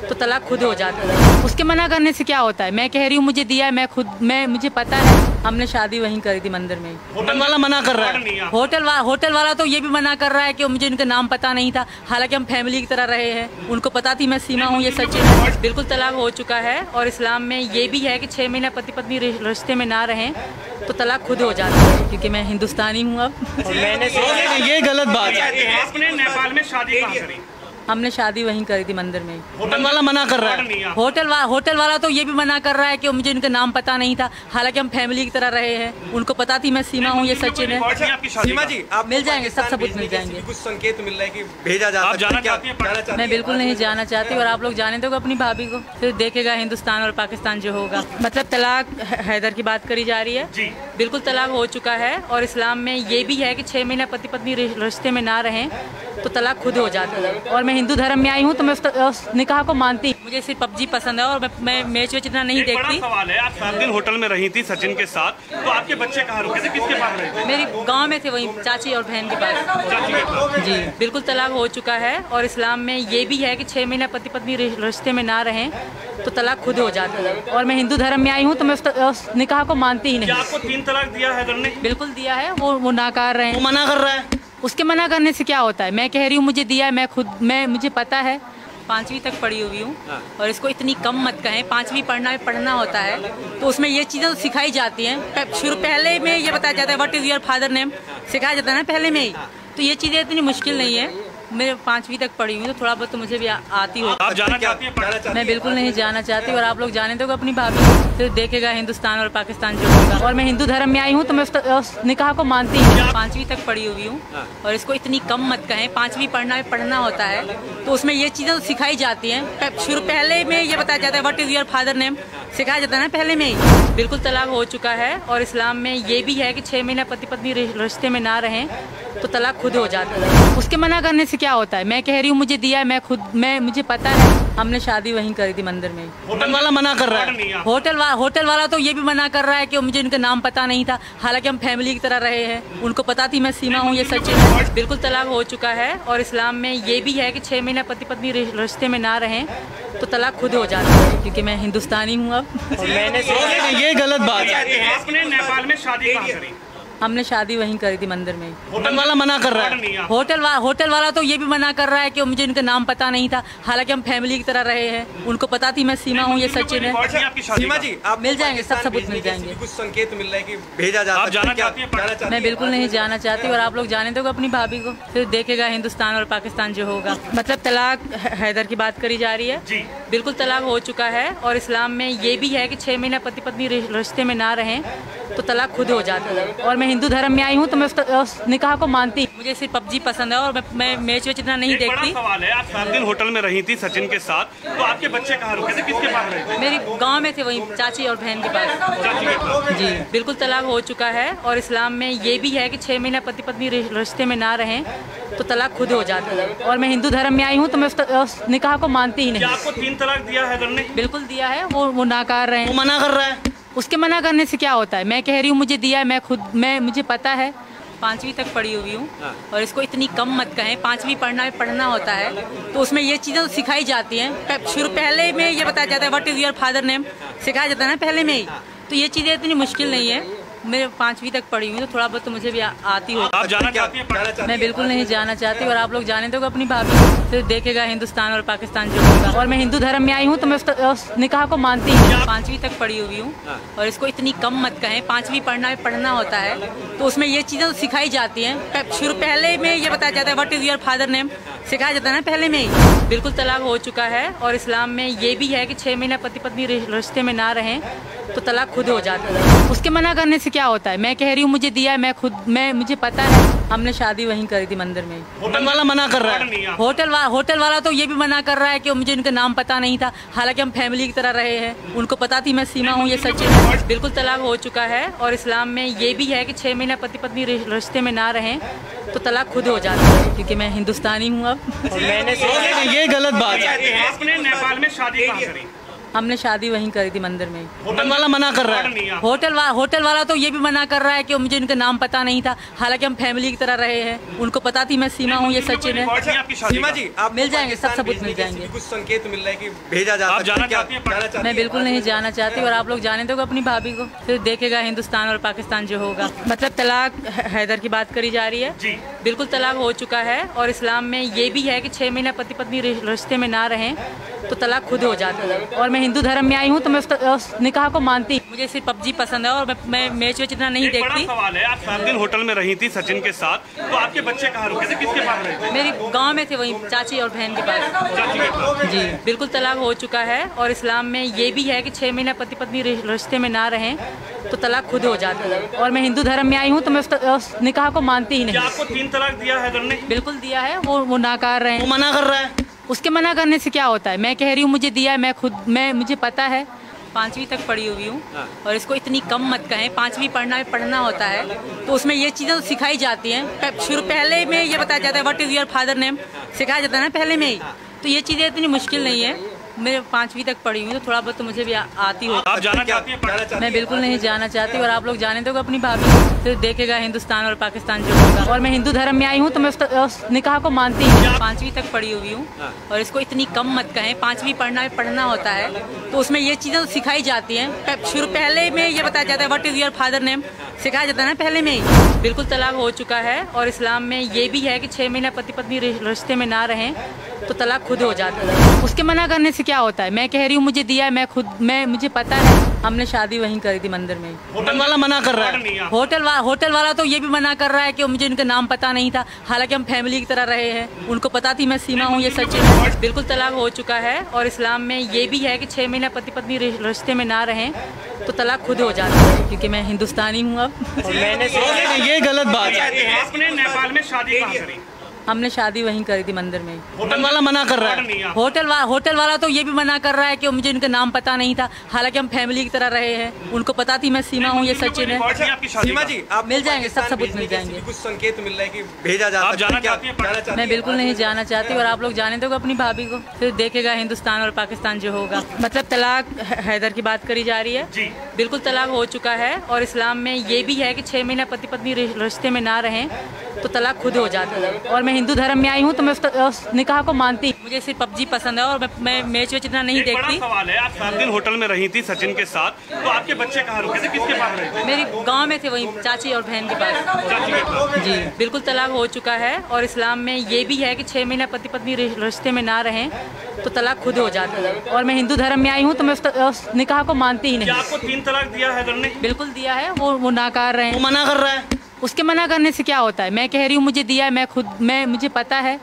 तो तलाक खुद हो जाता है। उसके मना करने से क्या होता है? मैं कह रही हूँ मुझे दिया है, मुझे पता है। हमने शादी वहीं करी थी मंदिर में। होटल वाला मना कर रहा है। होटल वाला तो ये भी मना कर रहा है कि मुझे इनका नाम पता नहीं था, हालांकि हम फैमिली की तरह रहे हैं। उनको पता थी मैं सीमा हूँ, ये सच है। बिल्कुल तलाक हो चुका है और इस्लाम में ये भी है कि 6 महीना पति पत्नी रिश्ते में ना रहें तो तलाक खुद हो जाता है, क्योंकि मैं हिंदुस्तानी हूँ अब। ये गलत बात है। आपने नेपाल में शादी कहाँ करी? हमने शादी वहीं करी थी मंदिर में। होटल वाला मना कर रहा है। होटल वाला तो ये भी मना कर रहा है कि मुझे इनका नाम पता नहीं था, हालांकि हम फैमिली की तरह रहे हैं। उनको पता थी मैं सीमा हूँ, ये सच है। आपकी शादी सीमा का? जी आप मिल जाएंगे, सब सबूत मिल जाएंगे। कुछ संकेत मिल रहा है कि भेजा जा आप सकता है। जाना क्या चाहती हैं? जाना चाहती मैं बिल्कुल नहीं जाना चाहती और आप लोग जाने दो अपनी भाभी को, फिर देखेगा हिंदुस्तान और पाकिस्तान जो होगा। मतलब तलाक हैदर की बात करी जा रही है। जी। बिल्कुल तलाक हो चुका है और इस्लाम में ये भी है कि 6 महीना पति पत्नी रिश्ते में ना रहें तो तलाक खुद हो जाता है। और मैं हिंदू धर्म में आई हूँ तो मैं उस निकाह को मानती हूँ। मुझे सिर्फ पबजी पसंद है और मैं मैच वेच इतना नहीं एक बड़ा देखती। सवाल है, आप 7 दिन होटल में रही थी सचिन के साथ, तो आपके बच्चे कहाँ रुके थे, किसके पास रहे थे? मेरी गांव में थे, वही चाची और बहन के पास। चाची के पास। जी बिल्कुल तलाक हो चुका है और इस्लाम में ये भी है कि 6 महीना पति पत्नी रिश्ते में ना रहें तो तलाक खुद हो जाता है। और मैं हिंदू धर्म में आई हूँ तो मैं उस निकाह को मानती ही क्या नहीं। आपको 3 तलाक दिया है घर ने? बिल्कुल दिया है, वो नाकार रहे वो हैं। मना कर रहा है। उसके मना करने से क्या होता है? मैं कह रही हूँ मुझे दिया है, मुझे पता है। 5वीं तक पढ़ी हुई हूँ और इसको इतनी कम मत कहें। 5वीं पढ़ना होता है तो उसमें ये चीज़ें तो सिखाई जाती हैं। पहले में ये बताया जाता है what is your father name, सिखाया जाता है ना पहले में ही। तो ये चीज़ें इतनी मुश्किल नहीं है। मैं 5वीं तक पढ़ी हुई हूँ तो थोड़ा बहुत तो मुझे भी आती हो। आप जाना चाहती हैं? मैं बिल्कुल नहीं जाना चाहती और आप लोग जाने दो अपनी भाभी को, फिर देखेगा हिंदुस्तान और पाकिस्तान जो होगा। और मैं हिंदू धर्म में आई हूँ तो मैं उस निकाह को मानती हूँ। 5वीं तक पढ़ी हुई हूँ और इसको इतनी कम मत कहें। 5वीं पढ़ना होता है तो उसमें ये चीज़ें तो सिखाई जाती हैं। पहले में ये बताया जाता है what is your father name, सिखाया जाता है ना पहले में ही। बिल्कुल तलाक हो चुका है और इस्लाम में ये भी है कि 6 महीना पति पत्नी रिश्ते में ना रहें तो तलाक खुद हो जाता है। उसके मना करने से क्या होता है? मैं कह रही हूँ मुझे दिया है, मुझे पता है। हमने शादी वहीं करी थी मंदिर में। होटल वाला मना कर रहा है। होटल वाला तो ये भी मना कर रहा है कि मुझे इनका नाम पता नहीं था, हालांकि हम फैमिली की तरह रहे हैं। उनको पता थी मैं सीमा हूँ, ये सच है। बिल्कुल तलाक हो चुका है और इस्लाम में ये भी है कि 6 महीना पति पत्नी रिश्ते में ना रहें तो तलाक खुद हो जाता है, क्योंकि मैं हिंदुस्तानी हूँ अब। ये गलत बात है। आपने नेपाल में शादी कहाँ करी? हमने शादी वहीं करी थी मंदिर में। होटल वाला मना कर रहा है। होटल वाला तो ये भी मना कर रहा है कि मुझे इनका नाम पता नहीं था, हालांकि हम फैमिली की तरह रहे हैं। उनको पता थी मैं सीमा हूँ, ये सच है। आपकी शादी सीमा का? जी आप मिल जाएंगे, सब सबूत मिल जाएंगे। कुछ संकेत मिल रहा है कि भेजा जा आप सकता है। जाना क्या चाहती हैं? जाना चाहती मैं बिल्कुल नहीं जाना चाहती और आप लोग जाने दो अपनी भाभी को, फिर देखेगा हिंदुस्तान और पाकिस्तान जो होगा। मतलब तलाक हैदर की बात करी जा रही है। जी। बिल्कुल तलाक हो चुका है और इस्लाम में ये भी है कि 6 महीना पति पत्नी रिश्ते में ना रहें तो तलाक खुद हो जाता है। और मैं हिंदू धर्म में आई हूँ तो मैं उस निकाह को मानती हूँ। मुझे सिर्फ पबजी पसंद है और मैं मैच वेच इतना नहीं एक बड़ा देखती। सवाल है, आप 7 दिन होटल में रही थी सचिन के साथ, तो आपके बच्चे कहाँ रुके थे, किसके पास रहे थे? मेरी गांव में थे, वही चाची और बहन के पास। चाची के पास। जी बिल्कुल तलाक हो चुका है और इस्लाम में ये भी है कि 6 महीना पति पत्नी रिश्ते में ना रहें तो तलाक खुद हो जाता है। और मैं हिंदू धर्म में आई हूँ तो मैं उस निकाह को मानती ही क्या नहीं। आपको 3 तलाक दिया है घर ने? बिल्कुल दिया है, वो नाकार रहे वो हैं। मना कर रहा है। उसके मना करने से क्या होता है? मैं कह रही हूँ मुझे दिया है, मुझे पता है। 5वीं तक पढ़ी हुई हूँ और इसको इतनी कम मत कहें। 5वीं पढ़ना होता है तो उसमें ये चीज़ें तो सिखाई जाती हैं। पहले में ये बताया जाता है what is your father name, सिखाया जाता है ना पहले में ही। तो ये चीज़ें इतनी मुश्किल नहीं है। मैं 5वीं तक पढ़ी हूँ, तो थोड़ा बहुत तो मुझे भी आती हो। आप जाना चाहती हैं पढ़ना? मैं बिल्कुल नहीं जाना चाहती, और आप लोग जाने दोगे अपनी भाभी को, फिर देखेगा हिंदुस्तान और पाकिस्तान जो होगा। और मैं हिंदू धर्म में आई हूँ, तो मैं उस निकाह को मानती हूँ। 5वीं तक पढ़ी हुई हूँ, और इसको इतनी कम मत कहें। 5वीं पढ़ना होता है, तो उसमें ये चीजें सिखाई जाती हैं। शुरू पहले में ये बताया जाता है what is your father name, सिखाया जाता है ना पहले में ही। बिल्कुल तलाक हो चुका है, और इस्लाम में ये भी है कि 6 महीना पति पत्नी रिश्ते में ना रहें तो तलाक खुद हो जाता है। उसके मना करने से क्या होता है? मैं कह रही हूँ मुझे दिया है, मुझे पता है। हमने शादी वहीं करी थी मंदिर में। होटल वाला मना कर रहा है। होटल वाला तो ये भी मना कर रहा है कि मुझे उनका नाम पता नहीं था, हालांकि हम फैमिली की तरह रहे हैं। उनको पता थी मैं सीमा हूँ, ये सच है। बिल्कुल तलाक हो चुका है, और इस्लाम में ये भी है कि 6 महीना पति पत्नी रिश्ते में ना रहें तो तलाक खुद हो जाता है, क्योंकि मैं हिंदुस्तानी हूँ अब। ये गलत बात है। आपने नेपाल में शादी कहाँ करी? हमने शादी वहीं करी थी मंदिर में। होटल वाला मना कर रहा है। होटल वाला तो ये भी मना कर रहा है कि मुझे उनका नाम पता नहीं था, हालांकि हम फैमिली की तरह रहे हैं। उनको पता थी मैं सीमा हूँ, ये सचिन है। सीमा जी, आप मिल जाएंगे, सब सबूत मिल जाएंगे। कुछ संकेत मिल रहा है कि भेजा जा आप सकता है। जाना चाहती हैं? मैं बिल्कुल नहीं जाना चाहती, और आप लोग जाने दोगे अपनी भाभी को, फिर देखेगा हिंदुस्तान और पाकिस्तान जो होगा। मतलब तलाक हैदर की बात करी जा रही है जी। बिल्कुल तलाक हो चुका है, और इस्लाम में ये भी है कि 6 महीना पति पत्नी रिश्ते में ना रहें तो तलाक खुद हो जाता है। और मैं हिंदू धर्म में आई हूँ, तो मैं उस निकाह को मानती। मुझे सिर्फ पबजी पसंद है, और मैं मैच वेच इतना नहीं एक बड़ा देखती। सवाल है, आप 7 दिन होटल में रही थी सचिन के साथ, तो आपके बच्चे कहाँ रुके थे, किसके पास रहे थे? मेरी गांव में थे, वहीं चाची और बहन के पास। चाची के पास। जी, बिल्कुल तलाक हो चुका है, और इस्लाम में ये भी है कि 6 महीना पति पत्नी रिश्ते में ना रहें तो तलाक खुद हो जाता है। और मैं हिंदू धर्म में आई हूँ, तो मैं उस निकाह को मानती ही नहीं। क्या आपको 3 तलाक दिया हैदर ने? बिल्कुल दिया है, वो नाकार रहे वो हैं। मना कर रहा है। उसके मना करने से क्या होता है? मैं कह रही हूँ मुझे दिया है, मुझे पता है। 5वीं तक पढ़ी हुई हूँ, और इसको इतनी कम मत कहें। 5वीं पढ़ना होता है, तो उसमें ये चीजें सिखाई जाती हैं। शुरू पहले में ये बताया जाता है what is your father name, सिखाया जाता है ना पहले में ही। तो ये चीजें इतनी मुश्किल नहीं है। मैं 5वीं तक पढ़ी हूँ, तो थोड़ा बहुत तो मुझे भी आती हो। आप जाना चाहती हैं पढ़ना? मैं बिल्कुल नहीं जाना चाहती, और आप लोग जाने दोगे अपनी भाभी को, फिर देखेगा हिंदुस्तान और पाकिस्तान जो होगा। और मैं हिंदू धर्म में आई हूँ, तो मैं उस निकाह को मानती हूँ। 5वीं तक पढ़ी हुई हूँ, और इसको इतनी कम मत कहें। 5वीं पढ़ना होता है, तो उसमें ये चीजें सिखाई जाती हैं। शुरू पहले में ये बताया जाता है what is your father name, सिखाया जाता है ना पहले में ही। बिल्कुल तलाक हो चुका है, और इस्लाम में ये भी है कि 6 महीना पति पत्नी रिश्ते में ना रहें तो तलाक खुद हो जाता है। उसके मना करने से क्या होता है? मैं कह रही हूँ मुझे दिया है, मुझे पता है। हमने शादी वहीं करी थी मंदिर में। होटल वाला मना कर रहा है। होटल वाला तो ये भी मना कर रहा है कि मुझे उनका नाम पता नहीं था, हालांकि हम फैमिली की तरह रहे हैं। उनको पता थी मैं सीमा हूँ, ये सच है। बिल्कुल तलाक हो चुका है, और इस्लाम में ये भी है कि 6 महीना पति पत्नी रिश्ते में ना रहें तो तलाक खुद हो जाता है, क्योंकि मैं हिंदुस्तानी हूँ अब। ये गलत बात है। आपने नेपाल में शादी कहाँ करी? हमने शादी वहीं करी थी मंदिर में। होटल वाला मना कर रहा है। होटल वाला तो ये भी मना कर रहा है कि मुझे उनका नाम पता नहीं था, हालांकि हम फैमिली की तरह रहे हैं। उनको पता थी मैं सीमा हूँ, ये सचिन है। सीमा जी, आप मिल जाएंगे, सब सबूत मिल जाएंगे। कुछ संकेत मिल रहा है कि भेजा जा आप सकता जाना है। चाहती हैं? मैं बिल्कुल नहीं जाना चाहती, और आप लोग जाने दोगे अपनी भाभी को, फिर देखेगा हिंदुस्तान और पाकिस्तान जो होगा। मतलब तलाक हैदर की बात करी जा रही है जी। बिल्कुल तलाक हो चुका है, और इस्लाम में ये भी है कि 6 महीना पति पत्नी रिश्ते में ना रहें तो तलाक खुद हो जाता है। और मैं हिंदू धर्म में आई हूँ, तो मैं उस निकाह को मानती। मुझे सिर्फ पबजी पसंद है, और मैं मैच वेच इतना नहीं एक बड़ा देखती। सवाल है, आप 7 दिन होटल में रही थी सचिन के साथ, तो आपके बच्चे कहाँ रुके थे, किसके पास रहे थे? मेरी गांव में थे, वहीं चाची और बहन के पास। चाची के पास। जी, बिल्कुल तलाक हो चुका है, और इस्लाम में ये भी है कि 6 महीना पति पत्नी रिश्ते में ना रहें तो तलाक खुद हो जाता है। और मैं हिंदू धर्म में आई हूँ, तो मैं उस निकाह को मानती ही नहीं। क्या आपको 3 तलाक दिया हैदर ने? बिल्कुल दिया है, वो नाकार रहे वो हैं। मना कर रहा है। उसके मना करने से क्या होता है? मैं कह रही हूँ मुझे दिया है, मुझे पता है।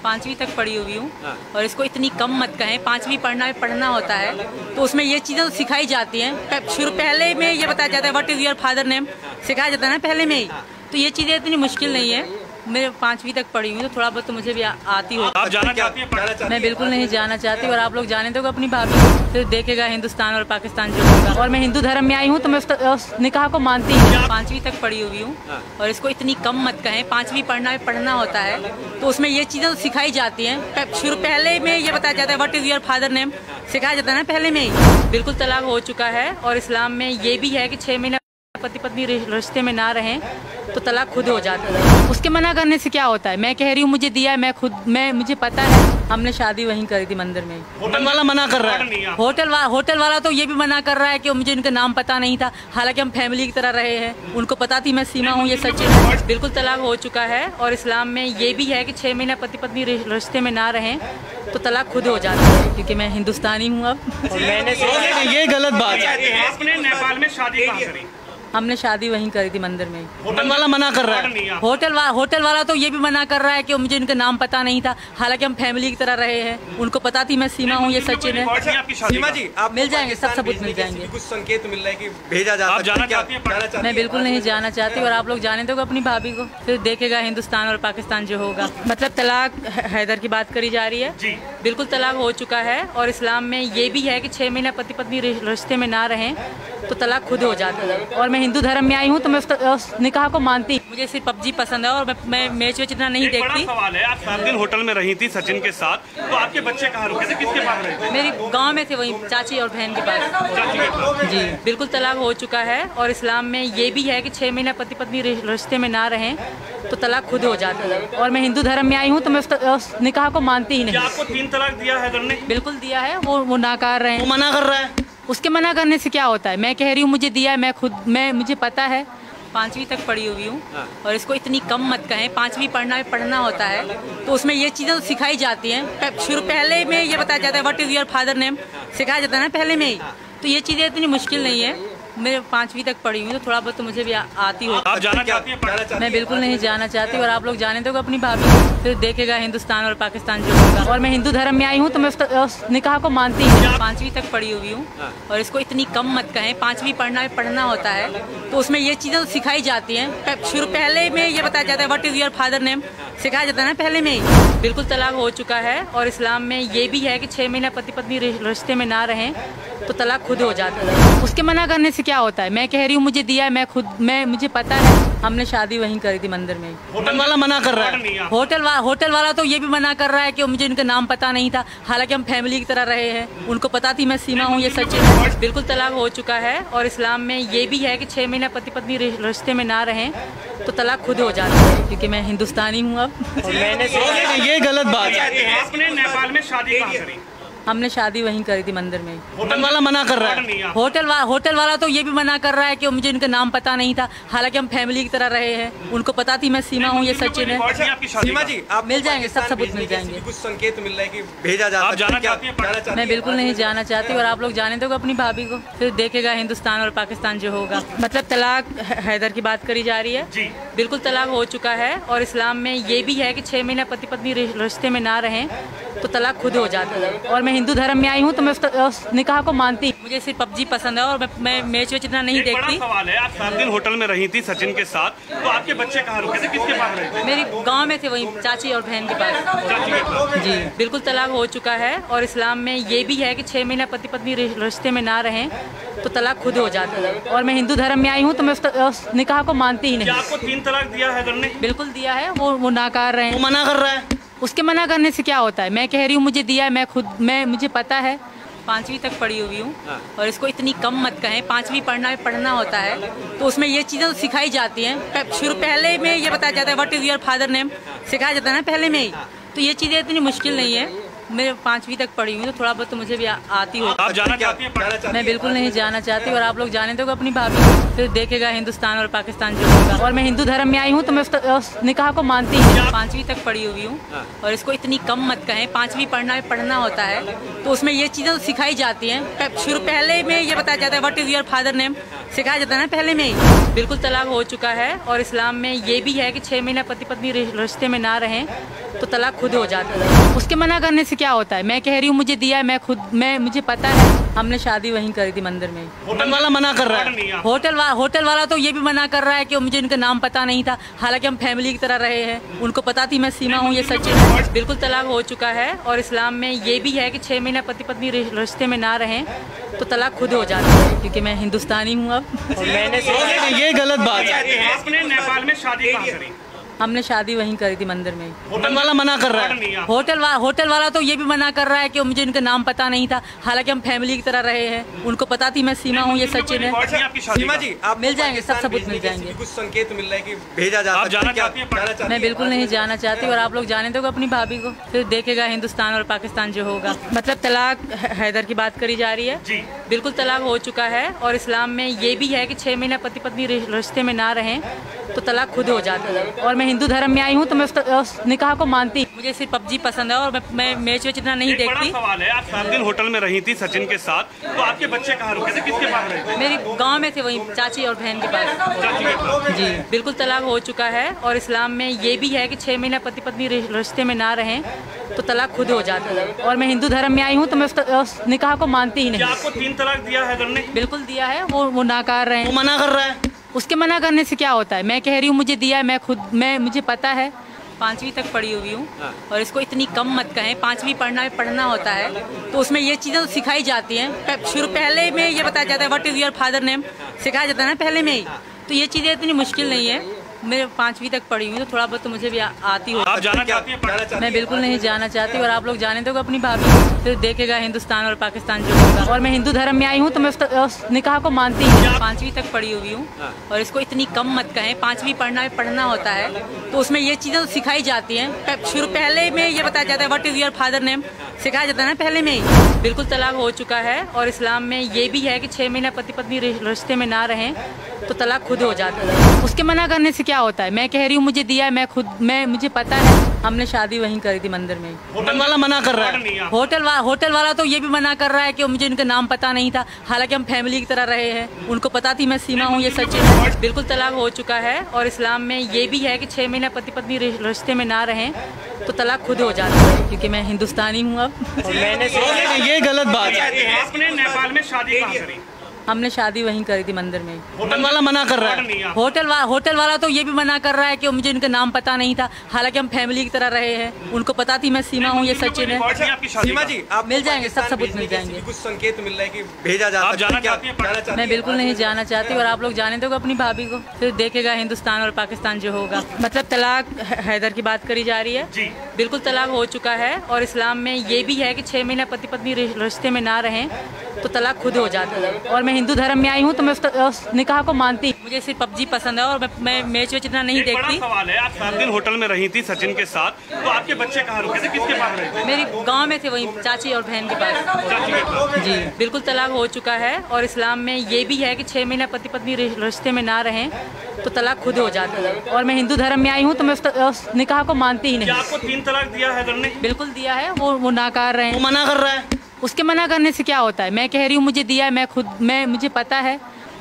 5वीं तक पढ़ी हुई हूँ, और इसको इतनी कम मत कहें। 5वीं पढ़ना होता है, तो उसमें ये चीजें सिखाई जाती हैं। शुरू पहले में ये बताया जाता है what is your father name, सिखाया जाता है ना पहले में ही। तो ये चीजें इतनी मुश्किल नहीं है। मैं 5वीं तक पढ़ी हूँ, तो थोड़ा बहुत तो मुझे भी आती हो। आप जाना चाहती हैं? मैं बिल्कुल नहीं जाना चाहती, और आप लोग जाने दोगे अपनी भाभी को, फिर देखेगा हिंदुस्तान और पाकिस्तान जो होगा। और मैं हिंदू धर्म में आई हूँ, तो मैं उस निकाह को मानती हूँ। 5वीं तक पढ़ी हुई हूँ, और इसको इतनी कम मत कहें। 5वीं पढ़ना होता है, तो उसमें ये चीजें सिखाई जाती हैं। शुरू पहले में ये बताया जाता है what is your father name, सिखाया जाता है ना पहले में ही। बिल्कुल तलाक हो चुका है, और इस्लाम में ये भी है कि 6 महीना पति पत्नी रिश्ते में ना रहें तो तलाक खुद हो जाता है। उसके मना करने से क्या होता है? मैं कह रही हूँ मुझे दिया है, मैं मुझे पता है। हमने शादी वहीं करी थी मंदिर में। होटल वाला मना कर रहा है। होटल वाला तो ये भी मना कर रहा है कि मुझे इनका नाम पता नहीं था, हालांकि हम फैमिली की तरह रहे हैं। उनको पता थी मैं सीमा हूँ, ये सच है। बिल्कुल तलाक हो चुका है और इस्लाम में ये भी है कि 6 महीना पति पत्नी रिश्ते में ना रहें तो तलाक खुद हो जाता है, क्योंकि मैं हिंदुस्तानी हूँ अब। ये गलत बात है। आपने नेपाल में शादी कहाँ करी? हमने शादी वहीं करी थी मंदिर में। होटल वाला मना कर रहा है। होटल वाला तो ये भी मना कर रहा है कि मुझे इनका नाम पता नहीं था, हालांकि हम फैमिली की तरह रहे हैं। उनको पता थी मैं सीमा हूँ, ये सच है। सीमा जी आप मिल जाएंगे, सब सबूत मिल जाएंगे। कुछ संकेत मिल रहा है कि भेजा जा आप जाना चाहती हैं? मैं बिल्कुल नहीं जाना चाहती, और आप लोग जाने दोगे अपनी भाभी को, फिर देखेगा हिंदुस्तान और पाकिस्तान जो होगा। मतलब तलाक हैदर की बात करी जा रही है जी। बिल्कुल तलाक हो चुका है और इस्लाम में ये भी है कि 6 महीना पति पत्नी रिश्ते में ना रहें तो तलाक खुद हो जाता है। और मैं हिंदू धर्म में आई हूँ तो मैं उस निकाह को मानती। मुझे सिर्फ पबजी पसंद है और मैं मैच वेच इतना नहीं एक बड़ा देखती। सवाल है, आप 7 दिन होटल में रही थी सचिन के साथ, तो आपके बच्चे कहाँ रुके थे, किसके पास रहे थे? मेरी गांव में थे, वहीं चाची और बहन के पास। जी बिल्कुल तलाक हो चुका है और इस्लाम में ये भी है कि 6 महीना पति पत्नी रिश्ते में ना रहें तो तलाक खुद हो जाता है। और मैं हिंदू धर्म में आई हूँ तो मैं उस निकाह को मानती ही नहीं। आपको 3 तलाक दिया हैदर ने? बिल्कुल दिया है, वो नाकार रहे हैं। वो मना कर रहा है। उसके मना करने से क्या होता है? मैं कह रही हूँ मुझे दिया है, मुझे पता है। 5वीं तक पढ़ी हुई हूँ और इसको इतनी कम मत कहें। 5वीं पढ़ना होता है तो उसमें ये चीज़ें तो सिखाई जाती हैं। पहले में ये बताया जाता है what is your father name, सिखाया जाता है ना पहले में ही। तो ये चीज़ें इतनी मुश्किल नहीं है। मैं 5वीं तक पढ़ी हूँ तो थोड़ा बहुत तो मुझे भी आती हो। आप जाना चाहती हैं? मैं बिल्कुल नहीं जाना चाहती, और आप लोग जाने दोगे अपनी भाभी को, फिर देखेगा हिंदुस्तान और पाकिस्तान जो होगा। और मैं हिंदू धर्म में आई हूँ तो मैं उस निकाह को मानती हूँ। 5वीं तक पढ़ी हुई हूँ और इसको इतनी कम मत कहें। 5वीं पढ़ना होता है तो उसमें ये चीज़ें तो सिखाई जाती हैं। पहले में ये बताया जाता है what is your father name, सिखाया जाता है ना पहले में ही। बिल्कुल तलाक हो चुका है और इस्लाम में ये भी है कि 6 महीना पति पत्नी रिश्ते में ना रहें तो तलाक खुद हो जाता है। उसके मना करने से क्या होता है? मैं कह रही हूँ मुझे दिया है, मुझे पता है। हमने शादी वहीं करी थी मंदिर में। होटल वाला मना कर रहा है। होटल वाला तो ये भी मना कर रहा है कि मुझे इनका नाम पता नहीं था, हालांकि हम फैमिली की तरह रहे हैं। उनको पता थी मैं सीमा हूँ, ये सच है। बिल्कुल तलाक हो चुका है और इस्लाम में ये भी है कि 6 महीना पति पत्नी रिश्ते में ना रहें तो तलाक खुद हो जाता है, क्योंकि मैं हिंदुस्तानी हूँ अब। ये गलत बात है। आपने नेपाल में शादी कहाँ करी? हमने शादी वहीं करी थी मंदिर में। होटल वाला मना कर रहा है। होटल वाला तो ये भी मना कर रहा है कि मुझे इनका नाम पता नहीं था, हालांकि हम फैमिली की तरह रहे हैं। उनको पता थी मैं सीमा हूँ, ये सच है। सीमा जी आप मिल जाएंगे, सब सबूत मिल जाएंगे। कुछ संकेत मिल रहा है कि भेजा जा आप जाना चाहती हैं? मैं बिल्कुल नहीं जाना चाहती, और आप लोग जाने दोगे अपनी भाभी को, फिर देखेगा हिंदुस्तान और पाकिस्तान जो होगा। मतलब तलाक हैदर की बात करी जा रही है जी। बिल्कुल तलाक हो चुका है और इस्लाम में ये भी है कि 6 महीना पति पत्नी रिश्ते में ना रहें तो तलाक खुद हो जाता है। और मैं हिंदू धर्म में आई हूँ तो मैं उस निकाह को मानती। मुझे सिर्फ पबजी पसंद है और मैं मैच वेच इतना नहीं एक बड़ा देखती। सवाल है, आप 7 दिन होटल में रही थी सचिन के साथ, तो आपके बच्चे कहाँ रुके थे, किसके पास रहे थे? मेरी गांव में थे, वहीं चाची और बहन के पास। जी बिल्कुल तलाक हो चुका है और इस्लाम में ये भी है कि 6 महीना पति पत्नी रिश्ते में ना रहें तो तलाक खुद हो जाता है। और मैं हिंदू धर्म में आई हूँ तो मैं उस निकाह को मानती ही नहीं। आपको 3 तलाक दिया हैदर ने? बिल्कुल दिया है, वो नाकार रहे वो हैं। मना कर रहा है। उसके मना करने से क्या होता है? मैं कह रही हूँ मुझे दिया है, मुझे पता है। 5वीं तक पढ़ी हुई हूँ और इसको इतनी कम मत कहें। 5वीं पढ़ना होता है तो उसमें ये चीज़ें तो सिखाई जाती हैं। पहले में ये बताया जाता है what is your father name, सिखाया जाता है ना पहले में ही। तो ये चीज़ें इतनी मुश्किल नहीं है। मैं 5वीं तक पढ़ी हूँ तो थोड़ा बहुत तो मुझे भी आती हो। आप जाना चाहती हैं? मैं बिल्कुल नहीं जाना चाहती, और आप लोग जाने दोगे अपनी भाभी को, फिर देखेगा हिंदुस्तान और पाकिस्तान जो होगा। और मैं हिंदू धर्म में आई हूँ तो मैं उस निकाह को मानती हूँ। 5वीं तक पढ़ी हुई हूँ और इसको इतनी कम मत कहें। 5वीं पढ़ना होता है तो उसमें ये चीज़ें तो सिखाई जाती हैं। पहले में ये बताया जाता है what is your father name, सिखाया जाता है ना पहले में ही। बिल्कुल तलाक हो चुका है और इस्लाम में ये भी है कि 6 महीना पति पत्नी रिश्ते में ना रहें तो तलाक खुद हो जाता है। उसके मना करने से क्या होता है? मैं कह रही हूँ मुझे दिया है, मुझे पता है। हमने शादी वहीं करी थी मंदिर में। होटल वाला मना कर रहा है। होटल वाला तो ये भी मना कर रहा है कि मुझे इनका नाम पता नहीं था, हालांकि हम फैमिली की तरह रहे हैं। उनको पता थी मैं सीमा हूँ, ये सच है। बिल्कुल तलाक हो चुका है और इस्लाम में ये भी है कि 6 महीना पति पत्नी रिश्ते में ना रहें तो तलाक खुद हो जाता है, क्योंकि मैं हिंदुस्तानी हूँ अब। ये गलत बात है। आपने नेपाल में शादी कहाँ करी? हमने शादी वहीं करी थी मंदिर में ही। होटल वाला मना कर रहा है। होटल वाला तो ये भी मना कर रहा है कि मुझे इनका नाम पता नहीं था, हालांकि हम फैमिली की तरह रहे हैं। उनको पता थी मैं सीमा हूँ, ये सचिन है। सीमा जी आप मिल जाएंगे, सब सबूत मिल जाएंगे। कुछ संकेत मिल रहा है कि भेजा जा आप सकता है। जाना क्या चाहती हैं? जाना चाहती मैं हैं? बिल्कुल नहीं जाना चाहती और आप लोग जाने दोगे अपनी भाभी को, फिर देखेगा हिंदुस्तान और पाकिस्तान जो होगा। मतलब तलाक हैदर की बात करी जा रही है। जी। बिल्कुल तलाक हो चुका है और इस्लाम में ये भी है कि 6 महीना पति पत्नी रिश्ते में ना रहें तो तलाक खुद हो जाता है। और मैं हिंदू धर्म में आई हूँ तो मैं उस निकाह को मानती। मुझे सिर्फ पबजी पसंद है और मैं मैच वेच इतना नहीं एक बड़ा देखती। सवाल है, आप 7 दिन होटल में रही थी सचिन के साथ, तो आपके बच्चे कहाँ रुके थे, किसके पास रहे थे? मेरी गांव में थे, वहीं चाची और बहन के पास। जी बिल्कुल तलाक हो चुका है और इस्लाम में ये भी है कि 6 महीना पति पत्नी रिश्ते में ना रहें तो तलाक खुद हो जाता है। और मैं हिंदू धर्म में आई हूँ तो मैं उस निकाह को मानती ही क्या नहीं। आपको 3 तलाक दिया हैदर ने? बिल्कुल दिया है, वो नाकार रहे वो हैं। मना कर रहा है। उसके मना करने से क्या होता है? मैं कह रही हूँ मुझे दिया है, मुझे पता है, 5वीं तक पढ़ी हुई हूँ। और इसको इतनी कम मत कहें, 5वीं पढ़ना होता है तो उसमें ये चीज़ें तो सिखाई जाती हैं। पहले में ये बताया जाता है what is your father name, सिखाया जाता है ना पहले में ही। तो ये चीज़ें इतनी मुश्किल नहीं है। मैं 5वीं तक पढ़ी हुई हूँ तो थोड़ा बहुत तो मुझे भी आती हो। आप जाना चाहती हैं? मैं बिल्कुल नहीं जाना चाहती और आप लोग जाने दोगे अपनी भाभी को, फिर देखेगा हिंदुस्तान और पाकिस्तान जो होगा। और मैं हिंदू धर्म में आई हूँ तो मैं उस निकाह को मानती हूँ। 5वीं तक पढ़ी हुई हूँ और इसको इतनी कम मत कहें, 5वीं पढ़ना होता है तो उसमें ये चीज़ें तो सिखाई जाती हैं। पहले में ये बताया जाता है what is your father name, सिखाया जाता है ना पहले में ही। बिल्कुल तलाक हो चुका है और इस्लाम में ये भी है कि 6 महीना पति पत्नी रिश्ते में ना रहें तो तलाक खुद हो जाता है। उसके मना करने से क्या होता है? मैं कह रही हूँ मुझे दिया है, मुझे पता है। हमने शादी वहीं करी थी मंदिर में ही। होटल वाला मना कर रहा है। होटल वाला तो ये भी मना कर रहा है कि मुझे इनका नाम पता नहीं था, हालांकि हम फैमिली की तरह रहे हैं। उनको पता थी मैं सीमा हूँ, ये सचिन है। बिल्कुल तलाक हो चुका है और इस्लाम में ये भी है कि 6 महीना पति पत्नी रिश्ते में ना रहें तो तलाक खुद हो जाता है। क्योंकि मैं हिंदुस्तानी हूँ अब। ये गलत बात है। आपने नेपाल में शादी कहाँ करी? हमने शादी वहीं करी थी मंदिर में ही। होटल वाला मना कर रहा है। होटल वाला तो ये भी मना कर रहा है कि मुझे इनका नाम पता नहीं था, हालांकि हम फैमिली की तरह रहे हैं। उनको पता थी मैं सीमा हूँ, ये सचिन है। सीमा जी आप मिल जाएंगे, सब सबूत मिल जाएंगे। कुछ संकेत मिल रहा है कि भेजा जा आप सकता है। जाना क्या चाहती हैं? जाना चाहती मैं हैं? बिल्कुल नहीं जाना चाहती और आप लोग जाने दोगे अपनी भाभी को, फिर देखेगा हिंदुस्तान और पाकिस्तान जो होगा। मतलब तलाक हैदर की बात करी जा रही है। जी। बिल्कुल तलाक हो चुका है और इस्लाम में ये भी है कि 6 महीना पति पत्नी रिश्ते में ना रहें तो तलाक खुद हो जाता है। और मैं हिंदू धर्म में आई हूँ तो मैं उस निकाह को मानती। मुझे सिर्फ पबजी पसंद है और मैं मैच वेच इतना नहीं एक बड़ा देखती। सवाल है, आप 7 दिन होटल में रही थी सचिन के साथ, तो आपके बच्चे कहाँ रुके थे, किसके पास रहे थे? मेरी गांव में थे, वहीं चाची और बहन के पास। जी बिल्कुल तलाक हो चुका है और इस्लाम में ये भी है कि 6 महीना पति पत्नी रिश्ते में ना रहें तो तलाक खुद हो जाता है। और मैं हिंदू धर्म में आई हूँ तो मैं उस निकाह को मानती ही क्या नहीं। आपको 3 तलाक दिया हैदर ने? बिल्कुल दिया है, वो नाकार रहे वो हैं। मना कर रहा है। उसके मना करने से क्या होता है? मैं कह रही हूँ मुझे दिया है, मुझे पता है,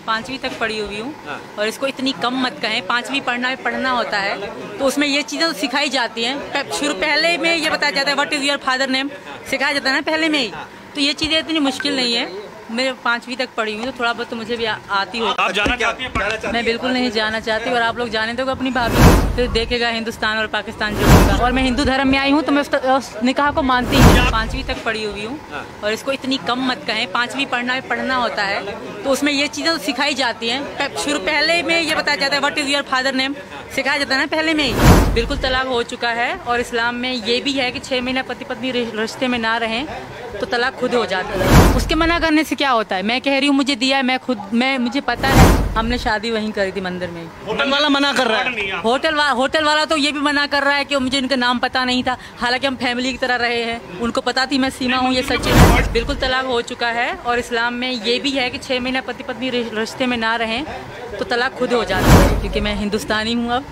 5वीं तक पढ़ी हुई हूँ। और इसको इतनी कम मत कहें, 5वीं पढ़ना होता है तो उसमें ये चीज़ें तो सिखाई जाती हैं। पहले में ये बताया जाता है what is your father name, सिखाया जाता है ना पहले में ही। तो ये चीज़ें इतनी मुश्किल नहीं है। मैं 5वीं तक पढ़ी हुई हूँ तो थोड़ा बहुत तो मुझे भी आती हो। आप जाना क्या चाहती हैं? जाना चाहती मैं बिल्कुल नहीं जाना चाहती और आप लोग जाने दोगे अपनी भाभी को, फिर देखेगा हिंदुस्तान और पाकिस्तान जो होगा। और मैं हिंदू धर्म में आई हूँ तो मैं उस निकाह को मानती हूँ। 5वीं तक पढ़ी हुई हूँ और इसको इतनी कम मत कहें, 5वीं पढ़ना होता है तो उसमें ये चीज़ें तो सिखाई जाती हैं। पहले में ये बताया जाता है what is your father name, सिखाया जाता है ना पहले में ही। बिल्कुल तलाक हो चुका है और इस्लाम में ये भी है कि 6 महीना पति पत्नी रिश्ते में ना रहें तो तलाक खुद हो जाता है। उसके मना करने से क्या होता है? मैं कह रही हूँ मुझे दिया है, मुझे पता है। हमने शादी वहीं करी थी मंदिर में ही। होटल वाला मना कर रहा है। होटल वाला तो ये भी मना कर रहा है कि मुझे इनका नाम पता नहीं था, हालांकि हम फैमिली की तरह रहे हैं। उनको पता थी मैं सीमा हूँ, ये सचिन है। बिल्कुल तलाक हो चुका है और इस्लाम में ये भी है कि 6 महीना पति पत्नी रिश्ते में ना रहें तो तलाक खुद हो जाता है। क्योंकि मैं हिंदुस्तानी हूँ अब।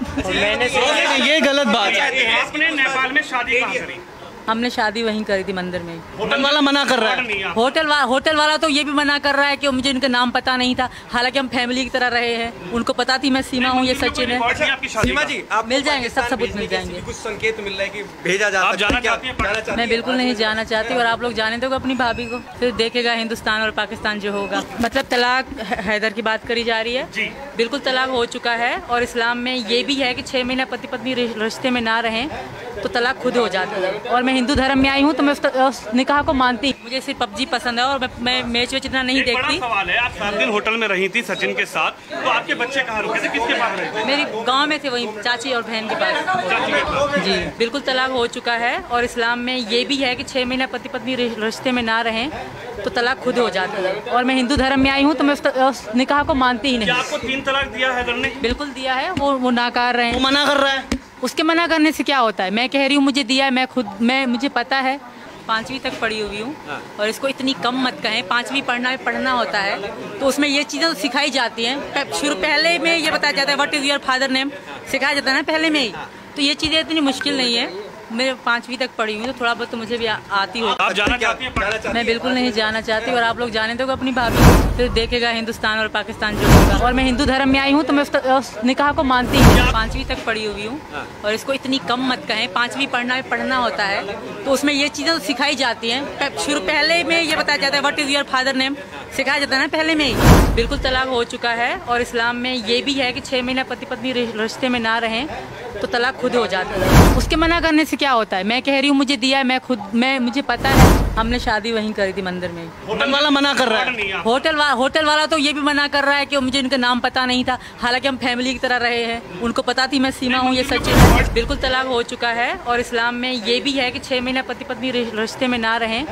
ये गलत बात है। आपने नेपाल में शादी कहाँ करी? हमने शादी वहीं करी थी मंदिर में ही। होटल वाला मना कर रहा है। होटल वाला तो ये भी मना कर रहा है कि मुझे इनका नाम पता नहीं था, हालांकि हम फैमिली की तरह रहे हैं। उनको पता थी मैं सीमा हूँ, ये सचिन है। सीमा जी आप मिल जाएंगे, सब सबूत मिल जाएंगे। कुछ संकेत मिल रहा है कि भेजा जा आप सकता है। जाना क्या चाहती हैं? जाना चाहती हैं? मैं बिल्कुल नहीं जाना चाहती और आप लोग जाने दोगे अपनी भाभी को, फिर देखेगा हिंदुस्तान और पाकिस्तान जो होगा। मतलब तलाक हैदर की बात करी जा रही है। जी। बिल्कुल तलाक हो चुका है और इस्लाम में ये भी है कि 6 महीना पति पत्नी रिश्ते में ना रहें तो तलाक खुद हो जाता है। और मैं हिंदू धर्म में आई हूँ तो मैं उस निकाह को मानती। मुझे सिर्फ पबजी पसंद है और मैं मैच वेच इतना नहीं एक बड़ा देखती। सवाल है, आप 7 दिन होटल में रही थी सचिन के साथ, तो आपके बच्चे कहाँ रुके थे, किसके पास रहे थे? मेरी गांव में थे, वहीं चाची और बहन के पास। चाची के पास। जी बिल्कुल तलाक हो चुका है और इस्लाम में ये भी है कि 6 महीना पति पत्नी रिश्ते में ना रहें तो तलाक खुद हो जाता है। और मैं हिंदू धर्म में आई हूँ तो मैं उस निकाह को मानती ही क्या नहीं। आपको 3 तलाक दिया है ने? बिल्कुल दिया है, वो नाकार रहे वो हैं। मना कर रहा है। उसके मना करने से क्या होता है? मैं कह रही हूँ मुझे दिया है, मुझे पता है, 5वीं तक पढ़ी हुई हूँ और इसको इतनी कम मत कहें। 5वीं पढ़ना होता है तो उसमें ये चीज़ें तो सिखाई जाती हैं। शुरू पहले में ये बताया जाता है what is your father name, सिखाया जाता है ना पहले में ही। तो ये चीज़ें इतनी मुश्किल नहीं है। मैं 5वीं तक पढ़ी हूँ तो थोड़ा बहुत तो मुझे भी आती हो। आप जाना चाहती हैं? मैं बिल्कुल नहीं जाना चाहती और आप लोग जाने दोगे अपनी भाभी को, फिर देखेगा हिंदुस्तान और पाकिस्तान जो होगा। और मैं हिंदू धर्म में आई हूँ तो मैं उस निकाह को मानती हूँ। 5वीं तक पढ़ी हुई हूँ और इसको इतनी कम मत कहें। 5वीं पढ़ना होता है तो उसमें ये चीज़ें तो सिखाई जाती हैं। शुरू पहले में ये बताया जाता है what is your father name, सिखाया जाता है ना पहले में ही। बिल्कुल तलाक हो चुका है और इस्लाम में ये भी है कि 6 महीना पति पत्नी रिश्ते में ना रहें तो तलाक खुद हो जाता है। उसके मना करने से क्या होता है? मैं कह रही हूँ मुझे दिया है, मुझे पता है। हमने शादी वहीं करी थी मंदिर में। होटल वाला मना कर रहा है। होटल वाला तो ये भी मना कर रहा है कि मुझे इनका नाम पता नहीं था, हालांकि हम फैमिली की तरह रहे हैं। उनको पता थी मैं सीमा हूँ, ये सच है। बिल्कुल तलाक हो चुका है और इस्लाम में ये भी है कि 6 महीना पति पत्नी रिश्ते में ना रहें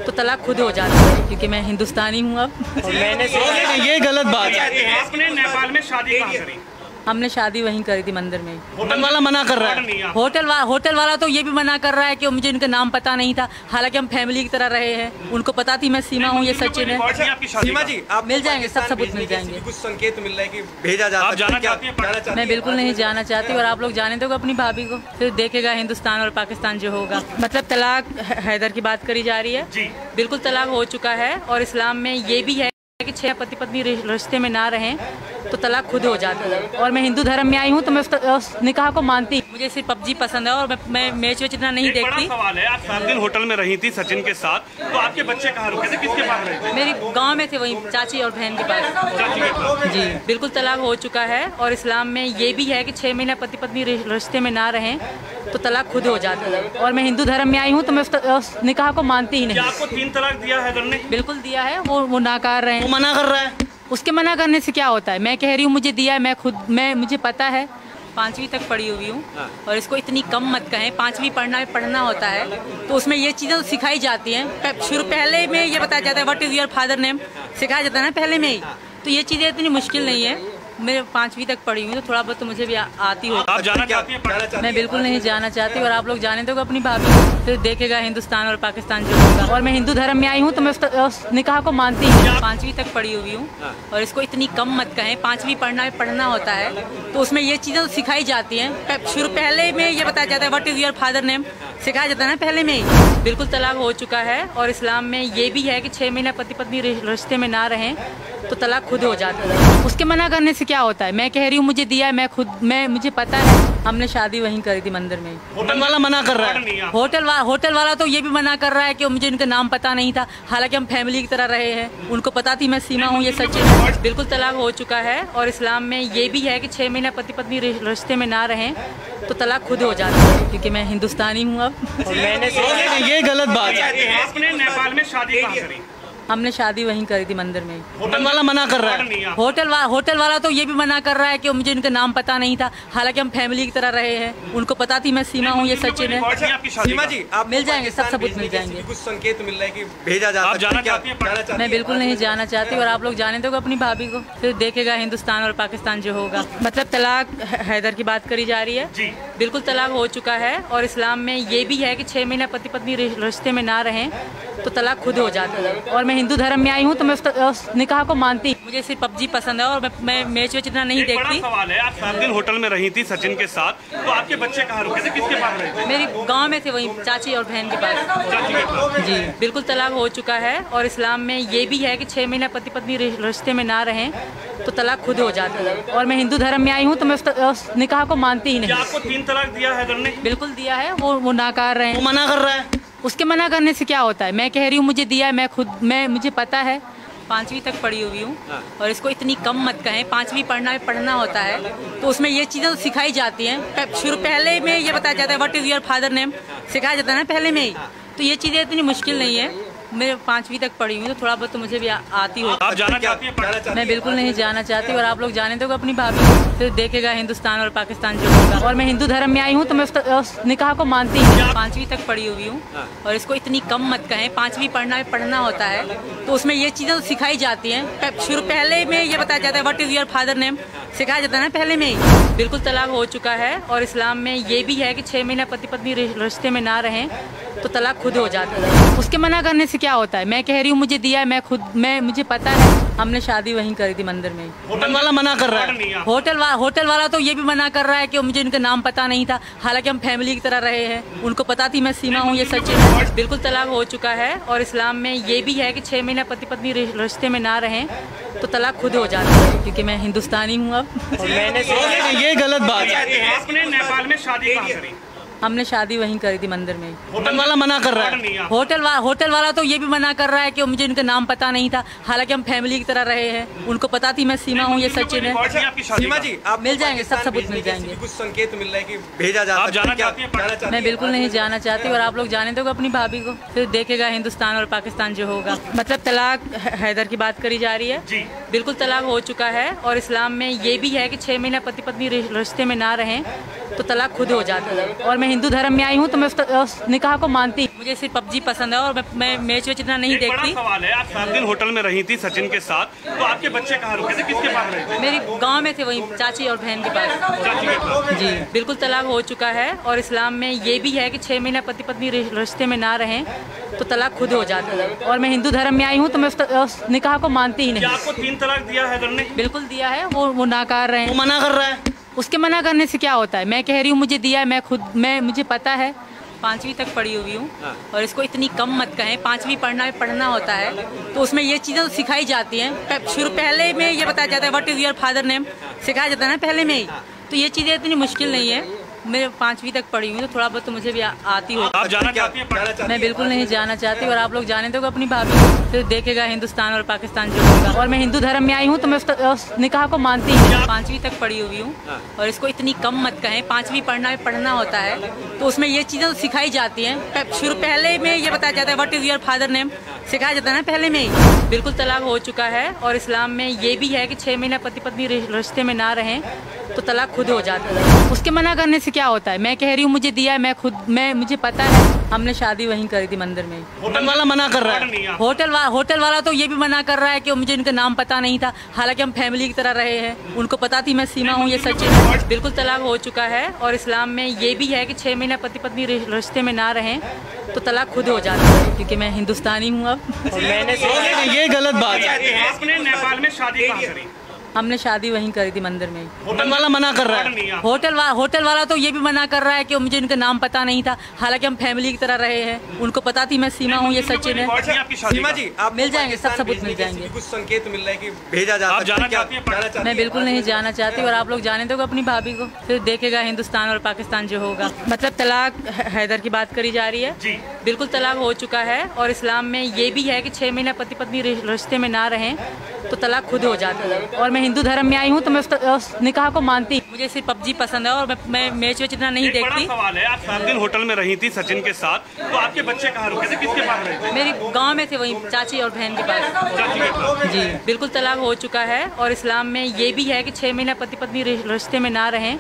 तो तलाक खुद हो जाता है, क्योंकि मैं हिंदुस्तानी हूँ अब। ये गलत बात है। आपने नेपाल में शादी कहाँ करी? हमने शादी वहीं करी थी मंदिर में। होटल वाला मना कर रहा है। होटल वाला तो ये भी मना कर रहा है कि मुझे इनका नाम पता नहीं था, हालांकि हम फैमिली की तरह रहे हैं। उनको पता थी मैं सीमा हूँ, ये सचिन है। सीमा जी, आप मिल जाएंगे, सब सबूत मिल जाएंगे। कुछ संकेत मिल रहा है कि भेजा जा आप सकता है। जाना क्या चाहती हैं? मैं बिल्कुल नहीं जाना चाहती और आप लोग जाने दोगे अपनी भाभी को, फिर देखेगा हिंदुस्तान और पाकिस्तान जो होगा। मतलब तलाक हैदर की बात करी जा रही है। जी। बिल्कुल तलाक हो चुका है और इस्लाम में ये भी है कि 6 पति पत्नी रिश्ते में ना रहें तो तलाक खुद हो जाता है। और मैं हिंदू धर्म में आई हूँ तो मैं उस निकाह को मानती। मुझे सिर्फ पबजी पसंद है और मैं मैच वेच इतना नहीं एक बड़ा देखती। सवाल है, आप 7 दिन होटल में रही थी सचिन के साथ, तो आपके बच्चे कहाँ रुके थे, किसके पास रहे थे? मेरी गांव में थे, वहीं चाची और बहन के पास। चाची के पास। जी बिल्कुल तलाक हो चुका है और इस्लाम में ये भी है कि 6 महीना पति पत्नी रिश्ते में ना रहें तो तलाक खुद हो जाता है। और मैं हिंदू धर्म में आई हूँ तो मैं उस निकाह को मानती ही क्या नहीं। आपको 3 तलाक दिया है ने? बिल्कुल दिया है, वो नाकार रहे वो हैं। मना कर रहा है। उसके मना करने से क्या होता है? मैं कह रही हूँ मुझे दिया है, मुझे पता है। 5वीं तक पढ़ी हुई हूँ और इसको इतनी कम मत कहें। 5वीं पढ़ना होता है तो उसमें ये चीज़ें तो सिखाई जाती हैं। शुरू पहले में ये बताया जाता है what is your father name, सिखाया जाता है ना पहले में ही। तो ये चीज़ें इतनी मुश्किल नहीं है। मैं 5वीं तक पढ़ी हूँ तो थोड़ा बहुत तो मुझे भी आती हो। आप जाना चाहती हैं? मैं बिल्कुल नहीं जाना चाहती और आप लोग जाने दोगे अपनी भाभी को, फिर देखेगा हिंदुस्तान और पाकिस्तान जो होगा। और मैं हिंदू धर्म में आई हूँ तो मैं उस निकाह को मानती हूँ। 5वीं तक पढ़ी हुई हूँ और इसको इतनी कम मत कहें। 5वीं पढ़ना होता है तो उसमें ये चीज़ें तो सिखाई जाती हैं। शुरू पहले में ये बताया जाता है what is your father name, सिखाया जाता है ना पहले में ही। बिल्कुल तलाक हो चुका है और इस्लाम में ये भी है कि 6 महीना पति पत्नी रिश्ते में ना रहें तो तलाक खुद हो जाता है। उसके मना करने से क्या होता है? मैं कह रही हूँ मुझे दिया है, मुझे पता है। हमने शादी वहीं करी थी मंदिर में। होटल वाला मना कर रहा है। होटल वाला तो ये भी मना कर रहा है कि मुझे इनका नाम पता नहीं था, हालांकि हम फैमिली की तरह रहे हैं। उनको पता थी मैं सीमा हूँ, ये सच है। बिल्कुल तलाक हो चुका है और इस्लाम में ये भी है कि 6 महीना पति पत्नी रिश्ते में ना रहें तो तलाक खुद हो जाता है, क्योंकि मैं हिंदुस्तानी हूँ अब। ये गलत बात है। आपने नेपाल में शादी कहाँ करी? हमने शादी वहीं करी थी मंदिर में। होटल वाला मना कर रहा है। होटल वाला तो ये भी मना कर रहा है कि मुझे इनका नाम पता नहीं था, हालांकि हम फैमिली की तरह रहे हैं। उनको पता थी मैं सीमा हूँ, ये सचिन है। सीमा जी, आप मिल जाएंगे, सब सबूत मिल जाएंगे। कुछ संकेत मिल रहा है कि भेजा जा आप सकता जाना है। क्या चाहती हैं? मैं बिल्कुल नहीं जाना चाहती और आप लोग जाने दोगे अपनी भाभी को, फिर देखेगा हिंदुस्तान और पाकिस्तान जो होगा। मतलब तलाक हैदर की बात करी जा रही है। जी। बिल्कुल तलाक हो चुका है और इस्लाम में ये भी है कि 6 महीना पति पत्नी रिश्ते में ना रहें तो तलाक खुद हो जाता है। और मैं हिंदू धर्म में आई हूँ तो मैं उस निकाह को मानती। मुझे सिर्फ पबजी पसंद है और मैं मैच वेच इतना नहीं एक बड़ा देखती। सवाल है, आप 7 दिन होटल में रही थी सचिन के साथ, तो आपके बच्चे कहाँ रुके थे, किसके पास रहे थे? मेरी गांव में थे, वहीं चाची और बहन के पास। चाची के पास। जी बिल्कुल तलाक हो चुका है और इस्लाम में ये भी है कि 6 महीना पति पत्नी रिश्ते में ना रहें तो तलाक खुद हो जाता है। और मैं हिंदू धर्म में आई हूँ तो मैं उस निकाह को मानती ही क्या नहीं। आपको 3 तलाक दिया है ने? बिल्कुल दिया है, वो नाकार रहे वो हैं। मना कर रहा है। उसके मना करने से क्या होता है? मैं कह रही हूँ मुझे दिया है, मुझे पता है। 5वीं तक पढ़ी हुई हूँ और इसको इतनी कम मत कहें। 5वीं पढ़ना होता है तो उसमें ये चीज़ें तो सिखाई जाती हैं। पहले में ये बताया जाता है what is your father name, सिखाया जाता है ना पहले में ही। तो ये चीज़ें इतनी मुश्किल नहीं है। मैं 5वीं तक पढ़ी हुई तो थोड़ा बहुत तो मुझे भी आती हो। आप जाना चाहती हैं? मैं बिल्कुल नहीं जाना चाहती और आप लोग जाने दोगे अपनी भाभी को, फिर देखेगा हिंदुस्तान और पाकिस्तान जो होगा। और मैं हिंदू धर्म में आई हूँ तो मैं उस निकाह को मानती हूँ। 5वीं तक पढ़ी हुई हूँ और इसको इतनी कम मत कहें। 5वीं पढ़ना होता है तो उसमें ये चीज़ें तो सिखाई जाती हैं। पहले में ये बताया जाता है what is your father name, सिखाया जाता है ना पहले में ही। बिल्कुल तलाक हो चुका है और इस्लाम में ये भी है कि 6 महीना पति पत्नी रिश्ते में ना रहें तो तलाक खुद हो जाता है। उसके मना करने से क्या होता है? मैं कह रही हूँ मुझे दिया है, मुझे पता है। हमने शादी वहीं करी थी मंदिर में। होटल वाला मना कर रहा है। होटल वाला तो ये भी मना कर रहा है कि मुझे इनका नाम पता नहीं था, हालांकि हम फैमिली की तरह रहे हैं। उनको पता थी मैं सीमा हूँ, ये सच है। बिल्कुल तलाक हो चुका है और इस्लाम में ये भी है कि 6 महीना पति पत्नी रिश्ते में ना रहें तो तलाक खुद हो जाता है। क्योंकि मैं हिंदुस्तानी हूँ अब और मैंने ये गलत बात है। आपने नेपाल में शादी कहाँ करी? हमने शादी वहीं करी थी मंदिर में। होटल वाला मना कर रहा है। होटल वाला तो ये भी मना कर रहा है कि मुझे इनका नाम पता नहीं था, हालांकि हम फैमिली की तरह रहे हैं। उनको पता थी मैं सीमा हूँ, ये सचिन है। सीमा जी, आप मिल जाएंगे, सब सबूत मिल जाएंगे। कुछ संकेत मिल रहा है कि भेजा जा आप सकता है। जाना चाहती हैं? मैं बिल्कुल नहीं जाना चाहती और आप लोग जाने दोगे अपनी भाभी को, फिर देखेगा हिंदुस्तान और पाकिस्तान जो होगा। मतलब तलाक हैदर की बात करी जा रही है जी। बिल्कुल तलाक हो चुका है और इस्लाम में ये भी है कि 6 महीना पति पत्नी रिश्ते में ना रहें तो तलाक खुद हो जाता है। और मैं हिंदू धर्म में आई हूँ तो मैं उस निकाह को मानती। मुझे सिर्फ PUBG पसंद है और मैं मैच वेच इतना नहीं एक बड़ा देखती। सवाल है, आप 7 दिन होटल में रही थी सचिन के साथ, तो आपके बच्चे कहाँ रुके थे, किसके पास रहे थे? मेरी गांव में थे, वहीं चाची और बहन के पास। चाची के पास। जी बिल्कुल तलाक हो चुका है और इस्लाम में ये भी है कि 6 महीना पति पत्नी रिश्ते में ना रहें तो तलाक खुद हो जाता है। और मैं हिंदू धर्म में आई हूँ तो मैं उस निकाह को मानती ही क्या नहीं। आपको 3 तलाक दिया हैदर ने? बिल्कुल दिया है, वो नाकार रहे वो हैं। मना कर रहा है। उसके मना करने से क्या होता है? मैं कह रही हूँ मुझे दिया है, मुझे पता है। 5वीं तक पढ़ी हुई हूँ और इसको इतनी कम मत कहें। 5वीं पढ़ना होता है तो उसमें ये चीज़ें तो सिखाई जाती हैं। पहले में ये बताया जाता है what is your father name, सिखाया जाता है ना पहले में ही। तो ये चीज़ें इतनी मुश्किल नहीं है। मैं 5वीं तक पढ़ी हुई तो थोड़ा बहुत तो मुझे भी आती हो। आप जाना चाहती हैं? मैं बिल्कुल नहीं जाना चाहती और आप लोग जाने दोगे अपनी भाभी को, फिर देखेगा हिंदुस्तान और पाकिस्तान जो होगा। और मैं हिंदू धर्म में आई हूँ तो मैं उस निकाह को मानती हूँ। 5वीं तक पढ़ी हुई हूँ और इसको इतनी कम मत कहें। 5वीं पढ़ना होता है तो उसमें ये चीज़ें तो सिखाई जाती हैं। पहले में ये बताया जाता है what is your father name, सिखाया जाता है ना पहले में ही। बिल्कुल तलाक हो चुका है और इस्लाम में ये भी है कि 6 महीना पति पत्नी रिश्ते में ना रहें तो तलाक खुद हो जाता है। उसके मना करने से क्या होता है? मैं कह रही हूँ मुझे दिया है, मुझे पता है। हमने शादी वहीं करी थी मंदिर में। होटल वाला मना कर रहा है। होटल वाला तो ये भी मना कर रहा है कि मुझे इनका नाम पता नहीं था, हालांकि हम फैमिली की तरह रहे हैं। उनको पता थी मैं सीमा हूँ, ये सचिन है। बिल्कुल तलाक हो चुका है और इस्लाम में ये भी है कि 6 महीना पति पत्नी रिश्ते में ना रहें तो तलाक खुद हो जाता है। क्योंकि मैं हिंदुस्तानी हूँ अब और मैंने ये गलत बात है। आपने नेपाल में शादी कहाँ करी? हमने शादी वहीं करी थी मंदिर में। होटल वाला मना कर रहा है। होटल वाला तो ये भी मना कर रहा है कि मुझे इनका नाम पता नहीं था, हालांकि हम फैमिली की तरह रहे हैं। उनको पता थी मैं सीमा हूँ, ये सचिन है। सीमा जी, आप मिल जाएंगे, सब सबूत मिल जाएंगे। कुछ संकेत मिल रहा है कि भेजा जा आप सकता है। जाना चाहती हैं? मैं बिल्कुल नहीं जाना चाहती और आप लोग जाने दोगे अपनी भाभी को, फिर देखेगा हिंदुस्तान और पाकिस्तान जो होगा। मतलब तलाक हैदर की बात करी जा रही है जी। बिल्कुल तलाक हो चुका है और इस्लाम में ये भी है कि 6 महीना पति पत्नी रिश्ते में ना रहें तो तलाक खुद हो जाता है। और मैं हिंदू धर्म में आई हूँ तो मैं उस निकाह को मानती। मुझे सिर्फ PUBG पसंद है और मैं मैच वेच इतना नहीं एक बड़ा देखती। सवाल है, आप 7 दिन होटल में रही थी सचिन के साथ, तो आपके बच्चे कहाँ रुके थे, किसके पास रहे थे? मेरी गांव में थे, वहीं चाची और बहन के पास। चाची के पास। जी बिल्कुल तलाक हो चुका है और इस्लाम में ये भी है कि 6 महीना पति पत्नी रिश्ते में ना रहें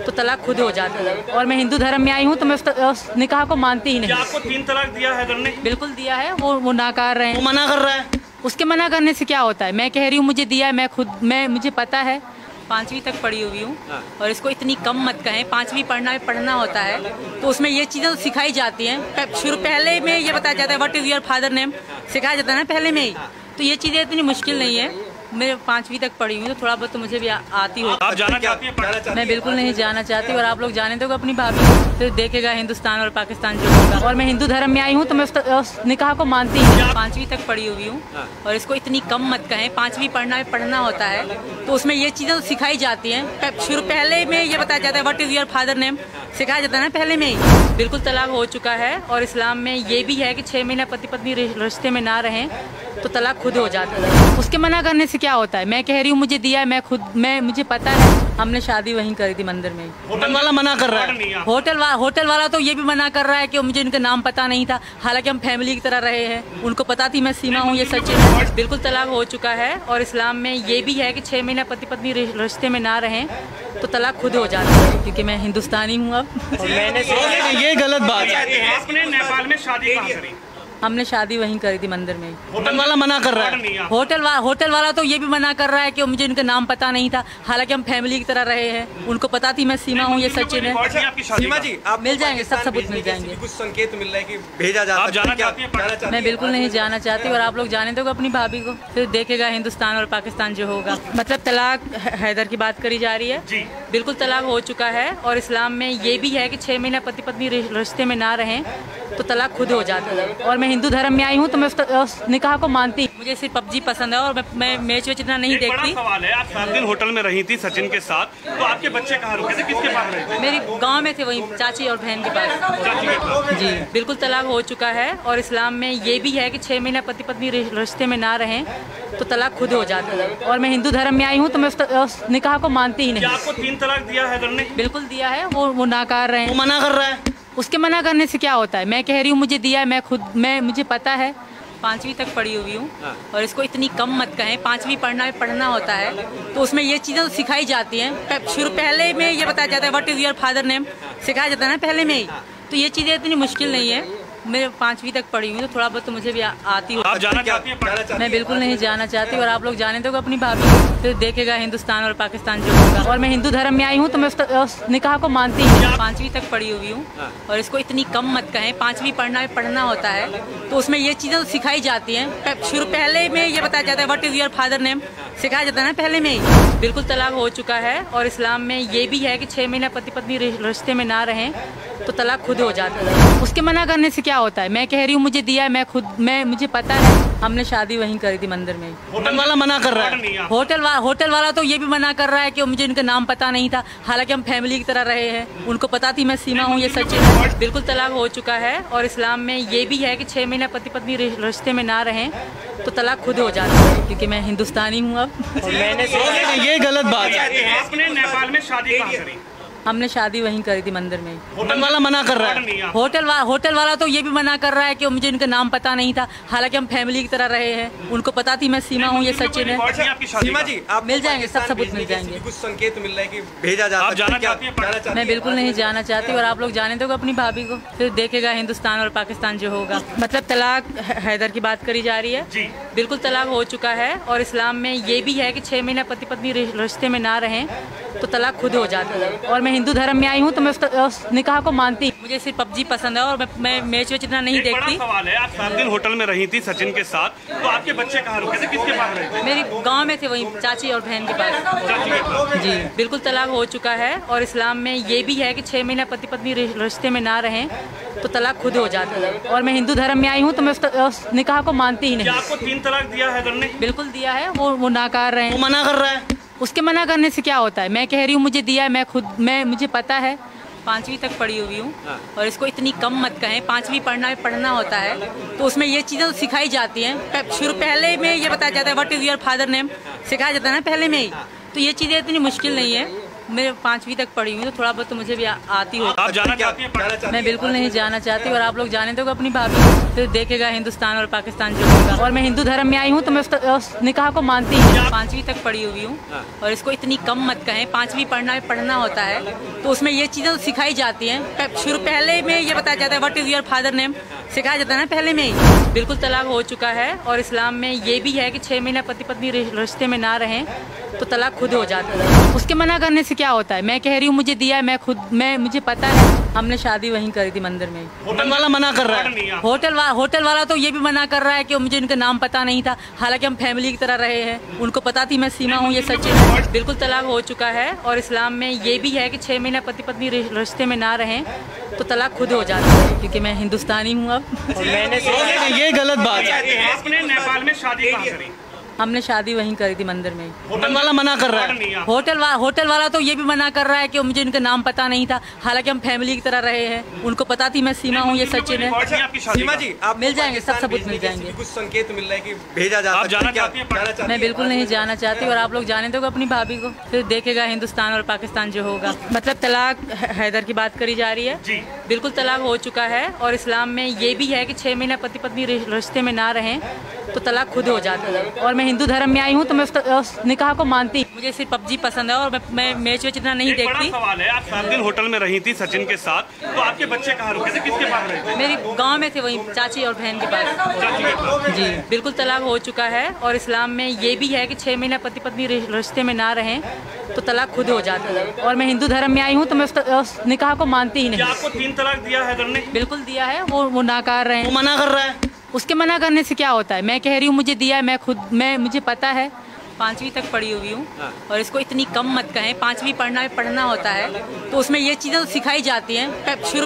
तो तलाक खुद हो जाता है। और मैं हिंदू धर्म में आई हूँ तो मैं उस निकाह को मानती ही क्या नहीं। आपको 3 तलाक दिया हैदर ने? बिल्कुल दिया है, वो नाकार रहे वो हैं। मना कर रहा है। उसके मना करने से क्या होता है? मैं कह रही हूँ मुझे दिया है, मुझे पता है। 5वीं तक पढ़ी हुई हूँ और इसको इतनी कम मत कहें। 5वीं पढ़ना होता है तो उसमें ये चीज़ें तो सिखाई जाती हैं। पहले में ये बताया जाता है what is your father name, सिखाया जाता है ना पहले में ही। तो ये चीज़ें इतनी मुश्किल नहीं है। मैं 5वीं तक पढ़ी हूँ, तो थोड़ा बहुत तो मुझे भी आती हो। आप जाना चाहती हैं पढ़ना? मैं बिल्कुल नहीं जाना चाहती, और आप लोग जाने दो अपनी भाभी को, फिर देखेगा हिंदुस्तान और पाकिस्तान जो होगा। और मैं हिंदू धर्म में आई हूँ, तो मैं उस निकाह को मानती हूँ। 5वीं तक पढ़ी हुई हूँ, और इसको इतनी कम मत कहें। 5वीं पढ़ना होता है, तो उसमें ये चीज़ें तो सिखाई जाती हैं। शुरू पहले में ये बताया जाता है what is your father name, सिखाया जाता है ना पहले में ही। बिल्कुल तलाक हो चुका है, और इस्लाम में ये भी है कि 6 महीना पति पत्नी रिश्ते में ना रहें तो तलाक खुद हो जाता है। उसके मना करने से क्या होता है? मैं कह रही हूँ मुझे दिया है, मैं मुझे पता है। हमने शादी वहीं करी थी मंदिर में। होटल वाला मना कर रहा है। होटल वाला तो ये भी मना कर रहा है कि मुझे इनका नाम पता नहीं था, हालांकि हम फैमिली की तरह रहे हैं। उनको पता थी मैं सीमा हूँ, ये सच है। बिल्कुल तलाक हो चुका है, और इस्लाम में ये भी है कि 6 महीना पति पत्नी रिश्ते में ना रहें तो तलाक खुद हो जाता है, क्योंकि मैं हिंदुस्तानी हूँ अब। ये गलत बात है। आपने नेपाल में शादी कहाँ करी? हमने शादी वहीं करी थी मंदिर में। होटल वाला मना कर रहा है। होटल वाला तो ये भी मना कर रहा है कि मुझे इनका नाम पता नहीं था, हालांकि हम फैमिली की तरह रहे हैं। उनको पता थी मैं सीमा हूँ, ये सचिन है। सीमा जी, आप मिल जाएंगे, सब सबूत मिल जाएंगे। कुछ संकेत मिल रहा है कि भेजा जा आप जाना चाहती हैं? मैं बिल्कुल नहीं जाना चाहती, और आप लोग जाने दो अपनी भाभी को, फिर देखेगा हिंदुस्तान और पाकिस्तान जो होगा। मतलब तलाक हैदर की बात करी जा रही है जी। बिल्कुल तलाक हो चुका है, और इस्लाम में ये भी है कि 6 महीना पति पत्नी रिश्ते में ना रहें तो तलाक खुद हो जाता है। और मैं हिंदू धर्म में आई हूँ, तो मैं उस निकाह को मानती हूँ। मुझे सिर्फ PUBG पसंद है, और मैं मैच वेच इतना नहीं देखती। सवाल है, आप 7 दिन होटल में रही थी सचिन के साथ, तो आपके बच्चे कहाँ रुके थे, किसके पास रहे थे? मेरी गांव में थे, वहीं चाची और बहन के पास। जी, बिल्कुल तलाक हो चुका है, और इस्लाम में ये भी है कि 6 महीना पति पत्नी रिश्ते में ना रहें तो तलाक खुद हो जाता है। और मैं हिंदू धर्म में आई हूँ, तो मैं उस निकाह को मानती ही नहीं। आपको 3 तलाक दिया हैदर ने? बिल्कुल दिया है, वो नाकार रहे हैं। वो मना कर रहा है। उसके मना करने से क्या होता है? मैं कह रही हूँ मुझे दिया है, मुझे पता है। 5वीं तक पढ़ी हुई हूँ, और इसको इतनी कम मत कहें। 5वीं पढ़ना होता है, तो उसमें ये चीज़ें तो सिखाई जाती हैं। शुरू पहले में ये बताया जाता है what is your father name, सिखाया जाता है ना पहले में ही। तो ये चीज़ें इतनी मुश्किल नहीं है। मैं 5वीं तक पढ़ी हूँ, तो थोड़ा बहुत तो मुझे भी आती हो। आप जाना चाहती हैं पढ़ना? मैं बिल्कुल नहीं जाना चाहती, और आप लोग जाने दो अपनी भाभी को, फिर देखेगा हिंदुस्तान और पाकिस्तान जो होगा। और मैं हिंदू धर्म में आई हूँ, तो मैं उस निकाह को मानती हूँ। 5वीं तक पढ़ी हुई हूँ, और इसको इतनी कम मत कहें। 5वीं पढ़ना होता है, तो उसमें ये चीज़ें तो सिखाई जाती हैं। शुरू पहले में ये बताया जाता है what is your father name, सिखाया जाता है ना पहले में ही। बिल्कुल तलाक हो चुका है, और इस्लाम में ये भी है कि 6 महीना पति पत्नी रिश्ते में ना रहें तो तलाक खुद हो जाता है। उसके मना करने से क्या होता है? मैं कह रही हूँ मुझे दिया है, मुझे पता है। हमने शादी वहीं करी थी मंदिर में। होटल वाला मना कर रहा है। होटल वाला तो ये भी मना कर रहा है कि मुझे इनका नाम पता नहीं था, हालांकि हम फैमिली की तरह रहे हैं। उनको पता थी मैं सीमा हूँ, ये सच है। बिल्कुल तलाक हो चुका है, और इस्लाम में ये भी है कि 6 महीना पति पत्नी रिश्ते में ना रहें तो तलाक खुद हो जाता है, क्योंकि मैं हिंदुस्तानी हूँ अब। ये गलत बात है। आपने नेपाल में शादी कहाँ करी? हमने शादी वहीं करी थी मंदिर में। होटल वाला मना कर रहा है। होटल वाला तो ये भी मना कर रहा है कि मुझे इनका नाम पता नहीं था, हालांकि हम फैमिली की तरह रहे हैं। उनको पता थी मैं सीमा हूँ, ये सचिन है। सीमा जी, आप मिल जाएंगे, सब सबूत मिल जाएंगे। कुछ संकेत मिल रहा है कि भेजा जा आप जाना चाहती हैं? मैं बिल्कुल नहीं जाना चाहती, और आप लोग जाने दो अपनी भाभी को, फिर देखेगा हिंदुस्तान और पाकिस्तान जो होगा। मतलब तलाक हैदर की बात करी जा रही है जी। बिल्कुल तलाक हो चुका है, और इस्लाम में ये भी है कि 6 महीना पति पत्नी रिश्ते में ना रहें तो तलाक खुद हो जाता है। और मैं हिंदू धर्म में आई हूँ, तो मैं उस निकाह को मानती हूँ। मुझे सिर्फ PUBG पसंद है, और मैं मैच वेच इतना नहीं देखती। सवाल है, आप 7 दिन होटल में रही थी सचिन के साथ, तो आपके बच्चे कहाँ रुके थे, किसके पास रहे थे? मेरी गांव में थे, वहीं चाची और बहन के पास। जी, बिल्कुल तलाक हो चुका है, और इस्लाम में ये भी है कि 6 महीना पति पत्नी रिश्ते में ना रहें तो तलाक खुद हो जाता है। और मैं हिंदू धर्म में आई हूँ, तो मैं उस निकाह को मानती ही नहीं। आपको 3 तलाक दिया हैदर ने? बिल्कुल दिया है, वो नाकार रहे वो हैं। मना कर रहा है। उसके मना करने से क्या होता है? मैं कह रही हूँ मुझे दिया है, मुझे पता है। 5वीं तक पढ़ी हुई हूँ, और इसको इतनी कम मत कहें। 5वीं पढ़ना होता है, तो उसमें ये चीज़ें तो सिखाई जाती हैं। शुरू पहले में ये बताया जाता है what is your father name, सिखाया जाता है ना पहले में ही। तो ये चीज़ें इतनी मुश्किल नहीं है। मैं 5वीं तक पढ़ी हूँ, तो थोड़ा बहुत तो मुझे भी आती हो। आप जाना चाहती हैं पढ़ना? मैं बिल्कुल नहीं जाना चाहती, और आप लोग जाने दो अपनी भाभी को, फिर देखेगा हिंदुस्तान और पाकिस्तान जो होगा। और मैं हिंदू धर्म में आई हूँ, तो मैं उस निकाह को मानती हूँ। 5वीं तक पढ़ी हुई हूँ, और इसको इतनी कम मत कहें। 5वीं पढ़ना होता है, तो उसमें ये चीज़ें तो सिखाई जाती हैं। शुरू पहले में ये बताया जाता है what is your father name, सिखाया जाता है ना पहले में ही। बिल्कुल तलाक हो चुका है और इस्लाम में ये भी है कि 6 महीना पति पत्नी रिश्ते में ना रहें तो तलाक खुद हो जाता है। उसके मना करने से क्या होता है? मैं कह रही हूँ मुझे दिया है, मैं मुझे पता है, हमने शादी वहीं करी थी मंदिर में। होटल वाला मना कर रहा है। होटल वाला तो ये भी मना कर रहा है कि मुझे इनका नाम पता नहीं था, हालांकि हम फैमिली की तरह रहे हैं, उनको पता थी मैं सीमा हूँ, ये सच है। बिल्कुल तलाक हो चुका है और इस्लाम में ये भी है कि 6 महीना पति पत्नी रिश्ते में ना रहें तो तलाक खुद हो जाता है, क्योंकि मैं हिंदुस्तानी हूँ अब। और मैंने ये गलत बात है। आपने नेपाल में शादी कहाँ करी? हमने शादी वहीं करी थी मंदिर में। होटल वाला मना कर रहा है। होटल वाला तो ये भी मना कर रहा है कि मुझे इनका नाम पता नहीं था, हालांकि हम फैमिली की तरह रहे हैं, उनको पता थी मैं सीमा हूँ, ये सचिन है। सीमा जी, आप मिल जाएंगे, सब सबूत मिल जाएंगे। कुछ संकेत मिल रहा है कि भेजा जा आप सकता जाना है, क्या चाहती हैं? जाना चाहती हैं? मैं बिल्कुल नहीं जाना चाहती और आप लोग जाने दोगे अपनी भाभी को, फिर देखेगा हिंदुस्तान और पाकिस्तान जो होगा। मतलब तलाक हैदर की बात करी जा रही है जी। बिल्कुल तलाक हो चुका है और इस्लाम में ये भी है कि 6 महीना पति पत्नी रिश्ते में ना रहें तो तलाक खुद हो जाता है। और मैं हिंदू धर्म में आई हूँ तो मैं उस निकाह को मानती। मुझे सिर्फ पबजी पसंद है और मैं मैच वेच इतना नहीं एक बड़ा देखती। सवाल है, आप 7 दिन होटल में रही थी सचिन के साथ, तो आपके बच्चे कहाँ रुके थे, किसके पास रहे थे? मेरी गांव में थे, वहीं चाची और बहन के पास। चाची के पास। जी बिल्कुल तलाक हो चुका है और इस्लाम में ये भी है कि 6 महीना पति पत्नी रिश्ते में ना रहें तो तलाक खुद हो जाता है। और मैं हिंदू धर्म में आई हूँ तो मैं उस निकाह को मानती ही क्या नहीं। आपको 3 तलाक दिया हैदर ने? बिल्कुल दिया है, वो नाकार रहे वो हैं। मना कर रहा है। उसके मना करने से क्या होता है? मैं कह रही हूँ मुझे दिया है, मुझे पता है, 5वीं तक पढ़ी हुई हूँ और इसको इतनी कम मत कहें। 5वीं पढ़ना होता है तो उसमें ये चीज़ें तो सिखाई जाती हैं।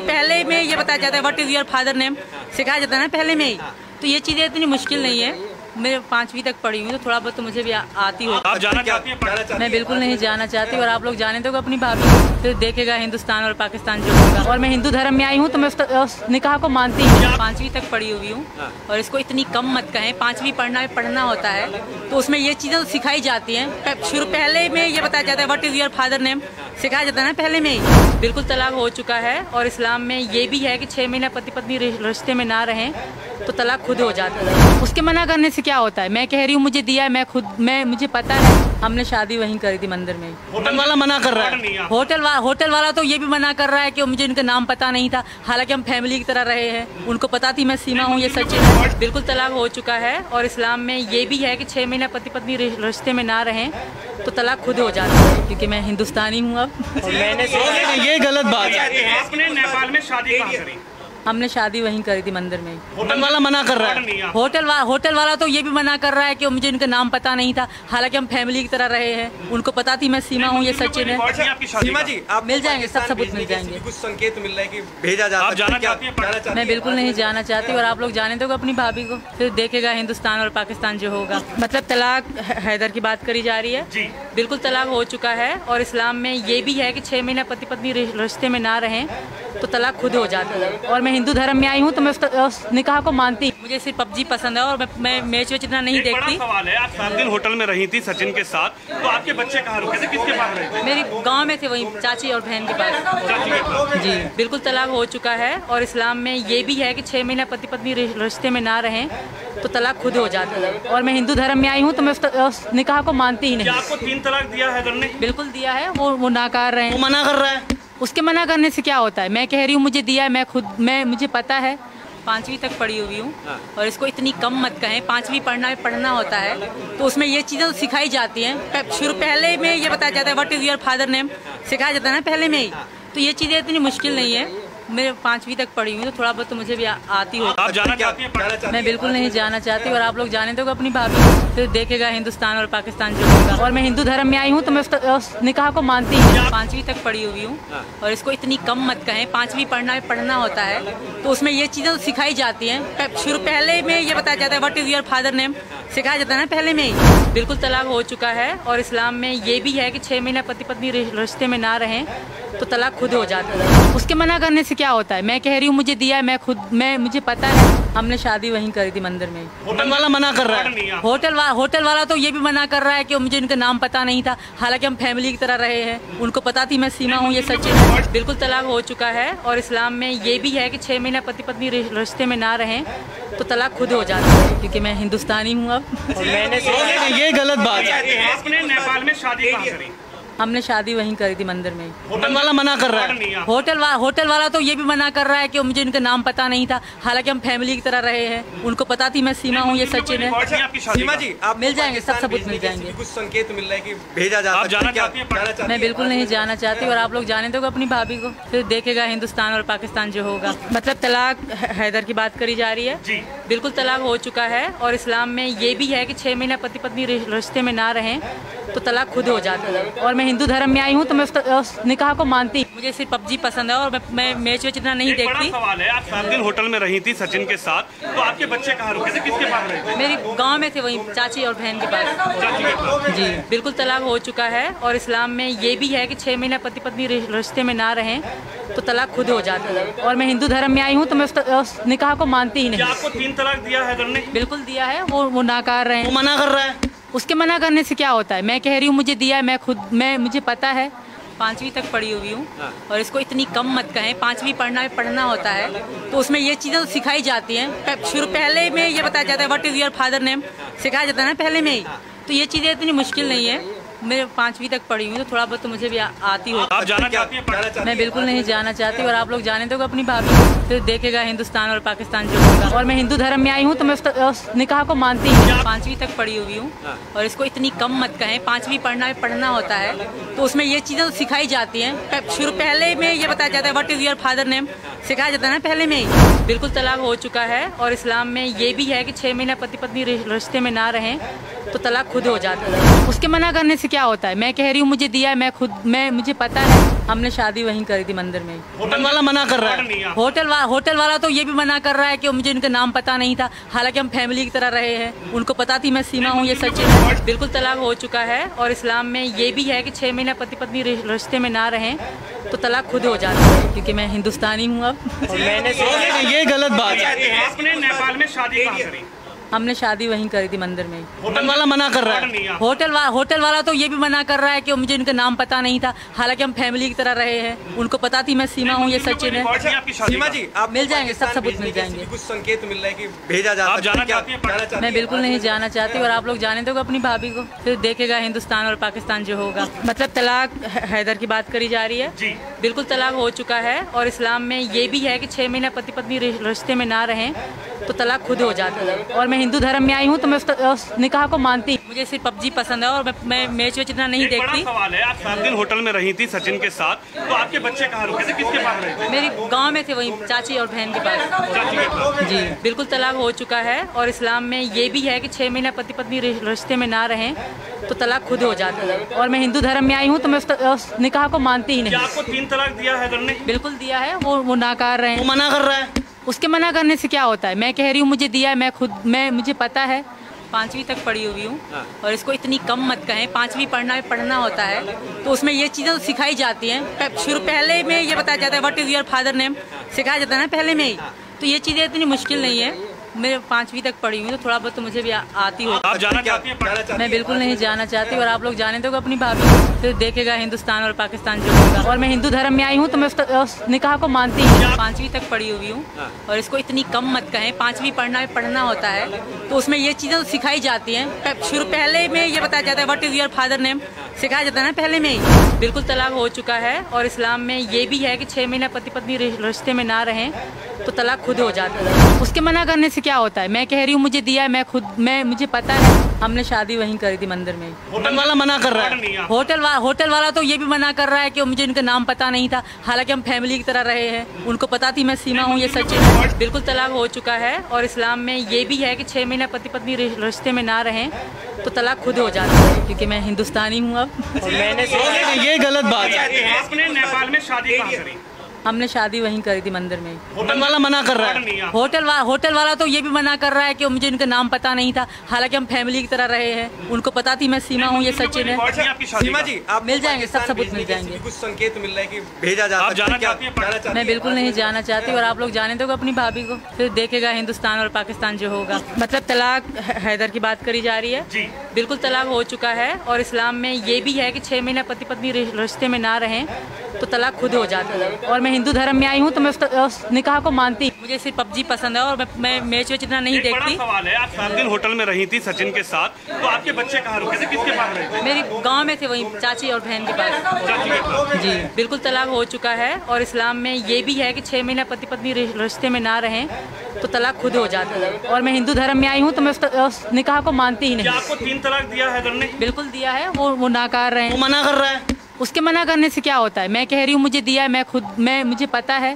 पहले में ये बताया जाता है what is your father name, सिखाया जाता है ना पहले में ही। तो ये चीज़ें इतनी मुश्किल नहीं है। मैं 5वीं तक पढ़ी हूँ तो थोड़ा बहुत तो मुझे भी आती हो। आप जाना चाहती हैं? मैं बिल्कुल नहीं जाना चाहती और आप लोग जाने दोगे अपनी भाभी को, फिर देखेगा हिंदुस्तान और पाकिस्तान जो होगा। और मैं हिंदू धर्म में आई हूँ तो मैं उस निकाह को मानती हूँ। 5वीं तक पढ़ी हुई हूँ और इसको इतनी कम मत कहें। 5वीं पढ़ना होता है तो उसमें ये चीज़ें तो सिखाई जाती हैं। पहले में ये बताया जाता है what is your father name, सिखाया जाता है ना पहले में ही। बिल्कुल तलाक हो चुका है और इस्लाम में ये भी है कि 6 महीना पति पत्नी रिश्ते में ना रहें तो तलाक खुद हो जाता है। उसके मना करने से क्या होता है? मैं कह रही हूँ मुझे दिया है, मुझे पता है, हमने शादी वहीं करी थी मंदिर में। होटल वाला मना कर रहा है। होटल वाला तो ये भी मना कर रहा है कि मुझे इनका नाम पता नहीं था, हालांकि हम फैमिली की तरह रहे हैं, उनको पता थी मैं सीमा हूँ, ये सच है। बिल्कुल तलाक हो चुका है और इस्लाम में ये भी है कि 6 महीना पति पत्नी रिश्ते में ना रहें तो तलाक खुद हो जाता है, क्योंकि मैं हिंदुस्तानी हूँ अब। और मैंने ये गलत बात है। आपने नेपाल में शादी कहाँ करी? हमने शादी वहीं करी थी मंदिर में। होटल वाला मना कर रहा है। होटल वाला तो ये भी मना कर रहा है कि मुझे इनका नाम पता नहीं था, हालांकि हम फैमिली की तरह रहे हैं, उनको पता थी मैं सीमा हूँ, ये सचिन है। आपकी शादी सीमा का? जी, आप मिल जाएंगे, सब सबूत मिल भेजने के जाएंगे। कुछ संकेत मिल रहा है कि भेजा जा आप सकता है, जाना क्या चाहती हैं? जाना चाहती हैं? मैं बिल्कुल नहीं जाना चाहती और आप लोग जाने दोगे अपनी भाभी को, फिर देखेगा हिंदुस्तान और पाकिस्तान जो होगा। मतलब तलाक हैदर की बात करी जा रही है जी। बिल्कुल तलाक हो चुका है और इस्लाम में ये भी है कि 6 महीना पति पत्नी रिश्ते में ना रहें तो तलाक खुद हो जाता है। और मैं हिंदू धर्म में आई हूँ तो मैं उस निकाह को मानती। मुझे सिर्फ पबजी पसंद है और मैं मैच वेच इतना नहीं एक बड़ा देखती। सवाल है, आप 7 दिन होटल में रही थी सचिन के साथ, तो आपके बच्चे कहाँ रुके थे, किसके पास रहे थे? मेरी गांव में थे, वहीं चाची और बहन के पास। चाची के पास। जी बिल्कुल तलाक हो चुका है और इस्लाम में ये भी है कि 6 महीना पति पत्नी रिश्ते में ना रहें तो तलाक खुद हो जाता है। और मैं हिंदू धर्म में आई हूँ तो मैं उस निकाह को मानती ही क्या नहीं। आपको 3 तलाक दिया हैदर ने? बिल्कुल दिया है, वो नाकार रहे वो हैं। मना कर रहा है। उसके मना करने से क्या होता है? मैं कह रही हूँ मुझे दिया है, मुझे पता है, 5वीं तक पढ़ी हुई हूँ और इसको इतनी कम मत कहें। 5वीं पढ़ना होता है तो उसमें ये चीज़ें तो सिखाई जाती हैं। पहले में ये बताया जाता है what is your father name, सिखाया जाता है ना पहले में ही। तो ये चीज़ें इतनी मुश्किल नहीं है। मैं 5वीं तक पढ़ी हूँ तो थोड़ा बहुत तो मुझे भी आती हो। आप जाना चाहती हैं? मैं बिल्कुल नहीं जाना चाहती और आप लोग जाने दोगे अपनी भाभी को, फिर देखेगा हिंदुस्तान और पाकिस्तान जो होगा। और मैं हिंदू धर्म में आई हूँ तो मैं उस निकाह को मानती हूँ। 5वीं तक पढ़ी हुई हूँ और इसको इतनी कम मत कहें। 5वीं पढ़ना होता है तो उसमें ये चीज़ें तो सिखाई जाती हैं। पहले में ये बताया जाता है what is your father name, सिखाया जाता है ना पहले में ही। बिल्कुल तलाक हो चुका है और इस्लाम में ये भी है कि 6 महीना पति पत्नी रिश्ते में ना रहें तो तलाक खुद हो जाता है। उसके मना करने से क्या होता है? मैं कह रही हूँ मुझे दिया है, मुझे पता है, हमने शादी वहीं करी थी मंदिर में। होटल वाला मना कर रहा है। होटल वाला तो ये भी मना कर रहा है कि मुझे इनका नाम पता नहीं था, हालांकि हम फैमिली की तरह रहे हैं, उनको पता थी मैं सीमा हूँ, ये सच है। बिल्कुल तलाक हो चुका है और इस्लाम में ये भी है कि 6 महीना पति पत्नी रिश्ते में ना रहें तो तलाक खुद हो जाता है, क्योंकि मैं हिंदुस्तानी हूँ अब। और मैंने ये गलत बात है। आपने नेपाल में शादी कहाँ करी? हमने शादी वहीं करी थी मंदिर में ही। होटल वाला मना कर रहा है। होटल वाला तो ये भी मना कर रहा है कि मुझे इनका नाम पता नहीं था, हालांकि हम फैमिली की तरह रहे हैं। उनको पता थी मैं सीमा हूँ, ये सचिन है। सीमा जी आप मिल जाएंगे, सब सबूत मिल जाएंगे। कुछ संकेत मिल रहा है कि भेजा जा आप सकता है। जाना क्या चाहती हैं? जाना चाहती हैं? मैं बिल्कुल नहीं जाना चाहती, और आप लोग जाने दोगे अपनी भाभी को, फिर देखेगा हिंदुस्तान और पाकिस्तान जो होगा। मतलब तलाक हैदर की बात करी जा रही है जी। बिल्कुल तलाक हो चुका है, और इस्लाम में ये भी है कि 6 महीना पति पत्नी रिश्ते में ना रहें तो तलाक खुद हो जाता है। और मैं हिंदू धर्म में आई हूँ तो मैं उस निकाह को मानती। मुझे सिर्फ पबजी पसंद है और मैं मैच वेच इतना नहीं एक बड़ा देखती। सवाल है, आप 7 दिन होटल में रही थी सचिन के साथ, तो आपके बच्चे कहाँ रुके थे, किसके पास रहे थे? मेरी गांव में थे, वहीं चाची और बहन के पास। चाची के पास। जी बिल्कुल तलाक हो चुका है, और इस्लाम में ये भी है कि 6 महीना पति पत्नी रिश्ते में ना रहें तो तलाक खुद हो जाता है। और मैं हिंदू धर्म में आई हूँ तो मैं उस निकाह को मानती ही क्या नहीं। आपको 3 तलाक दिया हैदर ने? बिल्कुल दिया है, वो नाकार रहे वो हैं। मना कर रहा है। उसके मना करने से क्या होता है? मैं कह रही हूँ मुझे दिया है, मुझे पता है, 5वीं तक पढ़ी हुई हूँ। और इसको इतनी कम मत कहें, 5वीं पढ़ना होता है, तो उसमें ये चीज़ें तो सिखाई जाती हैं। पहले में ये बताया जाता है what is your father name, सिखाया जाता है ना पहले में ही। तो ये चीज़ें इतनी मुश्किल नहीं है। मैं 5वीं तक पढ़ी हूँ, तो थोड़ा बहुत तो मुझे भी आती हो। आप जाना चाहती हैं? मैं बिल्कुल नहीं जाना चाहती, और आप लोग जाने दोगे अपनी भाभी को, फिर देखेगा हिंदुस्तान और पाकिस्तान जो होगा। और मैं हिंदू धर्म में आई हूँ तो मैं उस निकाह को मानती हूँ। 5वीं तक पढ़ी हुई हूँ, और इसको इतनी कम मत कहें, 5वीं पढ़ना होता है, तो उसमें ये चीज़ें तो सिखाई जाती हैं। पहले में ये बताया जाता है what is your father name, सिखाया जाता है ना पहले में ही। बिल्कुल तलाक हो चुका है, और इस्लाम में ये भी है कि 6 महीना पति पत्नी रिश्ते में ना रहें तो तलाक खुद हो जाता है। उसके मना करने से क्या होता है? मैं कह रही हूँ मुझे दिया है, मुझे पता है, हमने शादी वहीं करी थी मंदिर में ही। होटल वाला मना कर रहा है। होटल वाला तो ये भी मना कर रहा है कि मुझे इनका नाम पता नहीं था, हालांकि हम फैमिली की तरह रहे हैं। उनको पता थी मैं सीमा हूँ, ये सचिन है। बिल्कुल तलाक हो चुका है, और इस्लाम में ये भी है कि 6 महीना पति पत्नी रिश्ते में ना रहें तो तलाक खुद हो जाता है, क्योंकि मैं हिंदुस्तानी हूँ अब। और मैंने ये गलत बात है। आपने नेपाल में शादी कहाँ करी? हमने शादी वहीं करी थी मंदिर में ही। होटल वाला मना कर रहा है। होटल वाला तो ये भी मना कर रहा है कि मुझे इनका नाम पता नहीं था, हालांकि हम फैमिली की तरह रहे हैं। उनको पता थी मैं सीमा हूँ, ये सचिन है। सीमा जी आप मिल जाएंगे, सब सबूत मिल जाएंगे। कुछ संकेत मिल रहा है कि भेजा जा आप सकता है। जाना क्या चाहती हैं? जाना चाहती हैं? मैं बिल्कुल नहीं जाना चाहती, और आप लोग जाने दोगे अपनी भाभी को, फिर देखेगा हिंदुस्तान और पाकिस्तान जो होगा। मतलब तलाक हैदर की बात करी जा रही है जी। बिल्कुल तलाक हो चुका है, और इस्लाम में ये भी है कि 6 महीना पति पत्नी रिश्ते में ना रहें तो तलाक खुद हो जाता है। और मैं हिंदू धर्म में आई हूँ तो मैं उस निकाह को मानती। मुझे सिर्फ पबजी पसंद है, और मैं मैच वेच इतना नहीं एक बड़ा देखती। सवाल है, आप 7 दिन होटल में रही थी सचिन के साथ, तो आपके बच्चे कहाँ रुके थे, किसके पास रहे थे? मेरी गांव में थे, वहीं चाची और बहन के पास। चाची के पास। जी बिल्कुल तलाक हो चुका है, और इस्लाम में ये भी है कि 6 महीना पति पत्नी रिश्ते में ना रहें तो तलाक खुद हो जाता है। और मैं हिंदू धर्म में आई हूँ तो मैं उस निकाह को मानती ही क्या नहीं। आपको 3 तलाक दिया हैदर ने? बिल्कुल दिया है, वो नाकार रहे वो हैं। मना कर रहा है। उसके मना करने से क्या होता है? मैं कह रही हूँ मुझे दिया है, मुझे पता है, 5वीं तक पढ़ी हुई हूँ। और इसको इतनी कम मत कहें, 5वीं पढ़ना होता है, तो उसमें ये चीज़ें तो सिखाई जाती हैं। पहले में ये बताया जाता है what is your father name, सिखाया जाता है ना पहले में ही। तो ये चीज़ें इतनी मुश्किल नहीं है। मैं 5वीं तक पढ़ी हूँ, तो थोड़ा बहुत तो मुझे भी आती हो। आप जाना चाहती हैं? मैं बिल्कुल नहीं जाना चाहती, और आप लोग जाने दोगे अपनी भाभी को, फिर देखेगा हिंदुस्तान और पाकिस्तान जो होगा। और मैं हिंदू धर्म में आई हूँ तो मैं उस निकाह को मानती हूँ। 5वीं तक पढ़ी हुई हूँ, और इसको इतनी कम मत कहें, 5वीं पढ़ना होता है, तो उसमें ये चीज़ें तो सिखाई जाती हैं। पहले में ये बताया जाता है what is your father name, सिखाया जाता है ना पहले में ही। बिल्कुल तलाक हो चुका है, और इस्लाम में ये भी है कि 6 महीना पति पत्नी रिश्ते में ना रहें तो तलाक खुद हो जाता है। उसके मना करने से क्या होता है? मैं कह रही हूँ मुझे दिया है, मुझे पता है, हमने शादी वहीं करी थी मंदिर में ही। होटल वाला मना कर रहा है। होटल वाला तो ये भी मना कर रहा है कि मुझे इनका नाम पता नहीं था, हालांकि हम फैमिली की तरह रहे हैं। उनको पता थी मैं सीमा हूँ, ये सचिन है। बिल्कुल तलाक हो चुका है, और इस्लाम में ये भी है कि 6 महीना पति पत्नी रिश्ते में ना रहें तो तलाक खुद हो जाता है, क्योंकि मैं हिंदुस्तानी हूँ अब। और मैंने ये गलत बात है। आपने नेपाल में शादी कहाँ करी? हमने शादी वहीं करी थी मंदिर में ही। होटल वाला मना कर रहा है। होटल वाला तो ये भी मना कर रहा है कि मुझे इनका नाम पता नहीं था, हालांकि हम फैमिली की तरह रहे हैं। उनको पता थी मैं सीमा हूँ, ये सचिन है। सीमा जी आप मिल जाएंगे, सब सबूत मिल जाएंगे। कुछ संकेत मिल रहा है कि भेजा जा आप सकता है। जाना क्या चाहती हैं? जाना चाहती हैं? मैं बिल्कुल नहीं जाना चाहती, और आप लोग जाने दोगे अपनी भाभी को, फिर देखेगा हिंदुस्तान और पाकिस्तान जो होगा। मतलब तलाक हैदर की बात करी जा रही है जी। बिल्कुल तलाक हो चुका है और इस्लाम में ये भी है कि 6 महीना पति पत्नी रिश्ते में ना रहें तो तलाक खुद हो जाता है। और मैं हिंदू धर्म में आई हूँ तो मैं उस निकाह को मानती हूँ। मुझे सिर्फ पबजी पसंद है और मैं मैच वेच इतना नहीं एक बड़ा देखती। सवाल है, आप 7 दिन होटल में रही थी सचिन के साथ, तो आपके बच्चे कहाँ रुके थे, किसके पास रहे थे? मेरी गांव में थे, वहीं चाची और बहन के पास। चाची के पास। जी बिल्कुल तलाक हो चुका है और इस्लाम में ये भी है कि 6 महीना पति पत्नी रिश्ते में ना रहें तो तलाक खुद हो जाता है। और मैं हिंदू धर्म में आई हूँ तो मैं उस निकाह को मानती ही क्या नहीं। आपको 3 तलाक दिया हैदर ने? बिल्कुल दिया है, वो नाकार रहे वो हैं। मना कर रहा है। उसके मना करने से क्या होता है? मैं कह रही हूँ मुझे दिया है, मुझे पता है,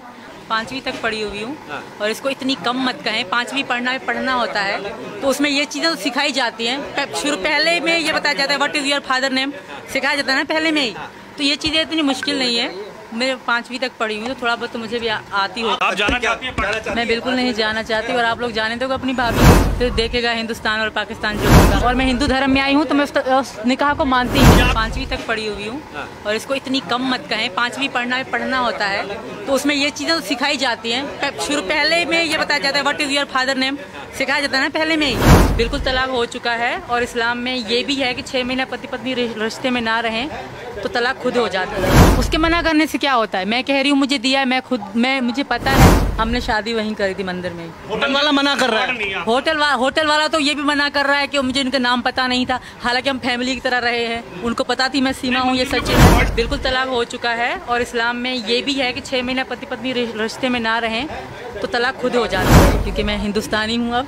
5वीं तक पढ़ी हुई हूँ और इसको इतनी कम मत कहें। 5वीं पढ़ना होता है तो उसमें ये चीज़ें तो सिखाई जाती हैं। पहले में ये बताया जाता है what is your father name, सिखाया जाता है ना पहले में ही। तो ये चीज़ें इतनी मुश्किल नहीं है। मैं 5वीं तक पढ़ी हूँ तो थोड़ा बहुत तो मुझे भी आती हो। आप जाना चाहती हैं? मैं बिल्कुल नहीं जाना चाहती और आप लोग जाने तो अपनी भाभी को, फिर देखेगा हिंदुस्तान और पाकिस्तान जो होगा। और मैं हिंदू धर्म में आई हूँ तो मैं उस निकाह को मानती हूँ। 5वीं तक पढ़ी हुई हूँ और इसको इतनी कम मत कहें। 5वीं पढ़ना होता है तो उसमें ये चीज़ें तो सिखाई जाती हैं। पहले में ये बताया जाता है what is your father name, सिखाया जाता है ना पहले में ही। बिल्कुल तलाक हो चुका है और इस्लाम में ये भी है कि 6 महीना पति पत्नी रिश्ते में ना रहें तो तलाक खुद हो जाता है। उसके मना करने से क्या होता है? मैं कह रही हूँ मुझे दिया है, मुझे पता है। हमने शादी वहीं करी थी मंदिर में। होटल वाला मना कर रहा है। होटल वाला तो ये भी मना कर रहा है कि मुझे इनका नाम पता नहीं था, हालांकि हम फैमिली की तरह रहे हैं। उनको पता थी मैं सीमा हूँ, ये सच है। बिल्कुल तलाक हो चुका है और इस्लाम में ये भी है कि 6 महीना पति पत्नी रिश्ते में ना रहें तो तलाक खुद हो जाता है। क्योंकि मैं हिंदुस्तानी हूँ अब।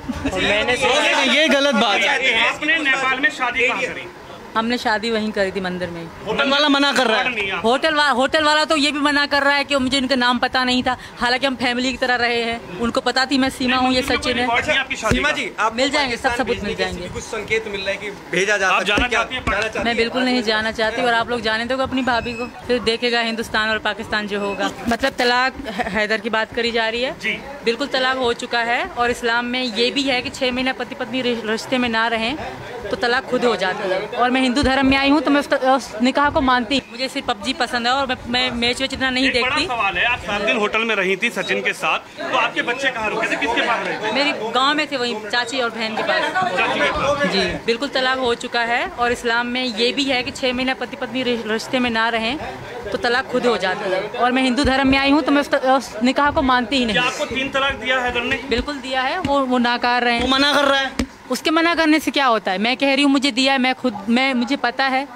ये गलत बात है। आपने नेपाल में शादी कहाँ करी? हमने शादी वहीं करी थी मंदिर में। होटल वाला मना कर रहा है। होटल वाला तो ये भी मना कर रहा है कि मुझे इनका नाम पता नहीं था, हालांकि हम फैमिली की तरह रहे हैं। उनको पता थी मैं सीमा हूँ, ये सचिन है। सीमा जी, आप मिल जाएंगे, सब सबूत मिल जाएंगे। कुछ संकेत मिल रहा है कि भेजा जा आप सकता जाना है। क्या चाहती हैं? जाना चाहती हैं? मैं बिल्कुल नहीं जाना चाहती और आप लोग जाने दो अपनी भाभी को, फिर देखेगा हिंदुस्तान और पाकिस्तान जो होगा। मतलब तलाक हैदर की बात करी जा रही है। जी। बिल्कुल तलाक हो चुका है और इस्लाम में ये भी है कि 6 महीना पति पत्नी रिश्ते में ना रहें तो तलाक खुद हो जाता है। और मैं हिंदू धर्म में आई हूँ तो मैं उस निकाह को मानती हूँ। मुझे सिर्फ पबजी पसंद है और मैं मैच वेच इतना नहीं एक बड़ा देखती। सवाल है, आप 7 दिन होटल में रही थी सचिन के साथ, तो आपके बच्चे कहाँ रुके थे, किसके पास रहे थे? मेरी गांव में थे, वहीं चाची और बहन के पास। चाची के पास। जी बिल्कुल तलाक हो चुका है और इस्लाम में ये भी है कि 6 महीना पति पत्नी रिश्ते में ना रहें तो तलाक खुद हो जाता है। और मैं हिंदू धर्म में आई हूँ तो मैं उस निकाह को मानती ही क्या नहीं। आपको 3 तलाक दिया हैदर ने? बिल्कुल दिया है, वो नाकार रहे वो हैं। मना कर रहा है। उसके मना करने से क्या होता है? मैं कह रही हूँ मुझे दिया है, मुझे पता है।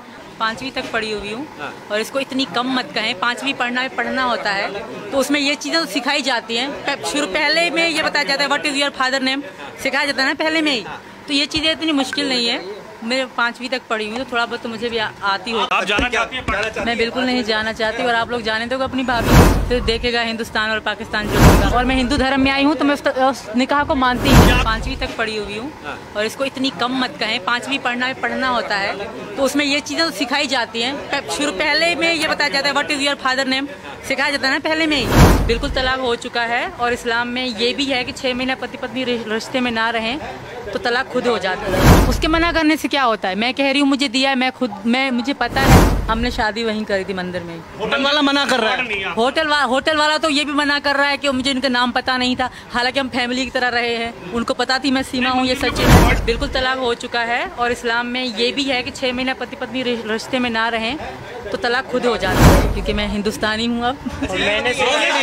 5वीं तक पढ़ी हुई हूँ और इसको इतनी कम मत कहें। 5वीं पढ़ना होता है तो उसमें ये चीज़ें तो सिखाई जाती हैं। पहले में ये बताया जाता है what is your father name, सिखाया जाता है ना पहले में ही। तो ये चीज़ें इतनी मुश्किल नहीं है। मैं 5वीं तक पढ़ी हूँ तो थोड़ा बहुत तो मुझे भी आती हो। आप जाना चाहती हैं? मैं बिल्कुल नहीं जाना चाहती और आप लोग जाने दो अपनी भाभी को, फिर देखेगा हिंदुस्तान और पाकिस्तान जो होगा। और मैं हिंदू धर्म में आई हूँ तो मैं उस निकाह को मानती हूँ। 5वीं तक पढ़ी हुई हूँ और इसको इतनी कम मत कहें। 5वीं पढ़ना होता है तो उसमें ये चीज़ें तो सिखाई जाती हैं। पहले में ये बताया जाता है what is your father name, सिखाया जाता है ना पहले में ही। बिल्कुल तलाक हो चुका है और इस्लाम में ये भी है कि 6 महीना पति पत्नी रिश्ते में ना रहें तो तलाक खुद हो जाता है। उसके मना करने से क्या होता है? मैं कह रही हूँ मुझे दिया है, मुझे पता है। हमने शादी वहीं करी थी मंदिर में। होटल वाला मना कर रहा है। होटल वाला तो ये भी मना कर रहा है कि मुझे इनका नाम पता नहीं था, हालांकि हम फैमिली की तरह रहे हैं। उनको पता थी मैं सीमा हूँ, ये सचिन है। बिल्कुल तलाक हो चुका है और इस्लाम में ये भी है कि 6 महीना पति पत्नी रिश्ते में ना रहें तो तलाक खुद हो जाता है। क्योंकि मैं हिंदुस्तानी हूँ अब।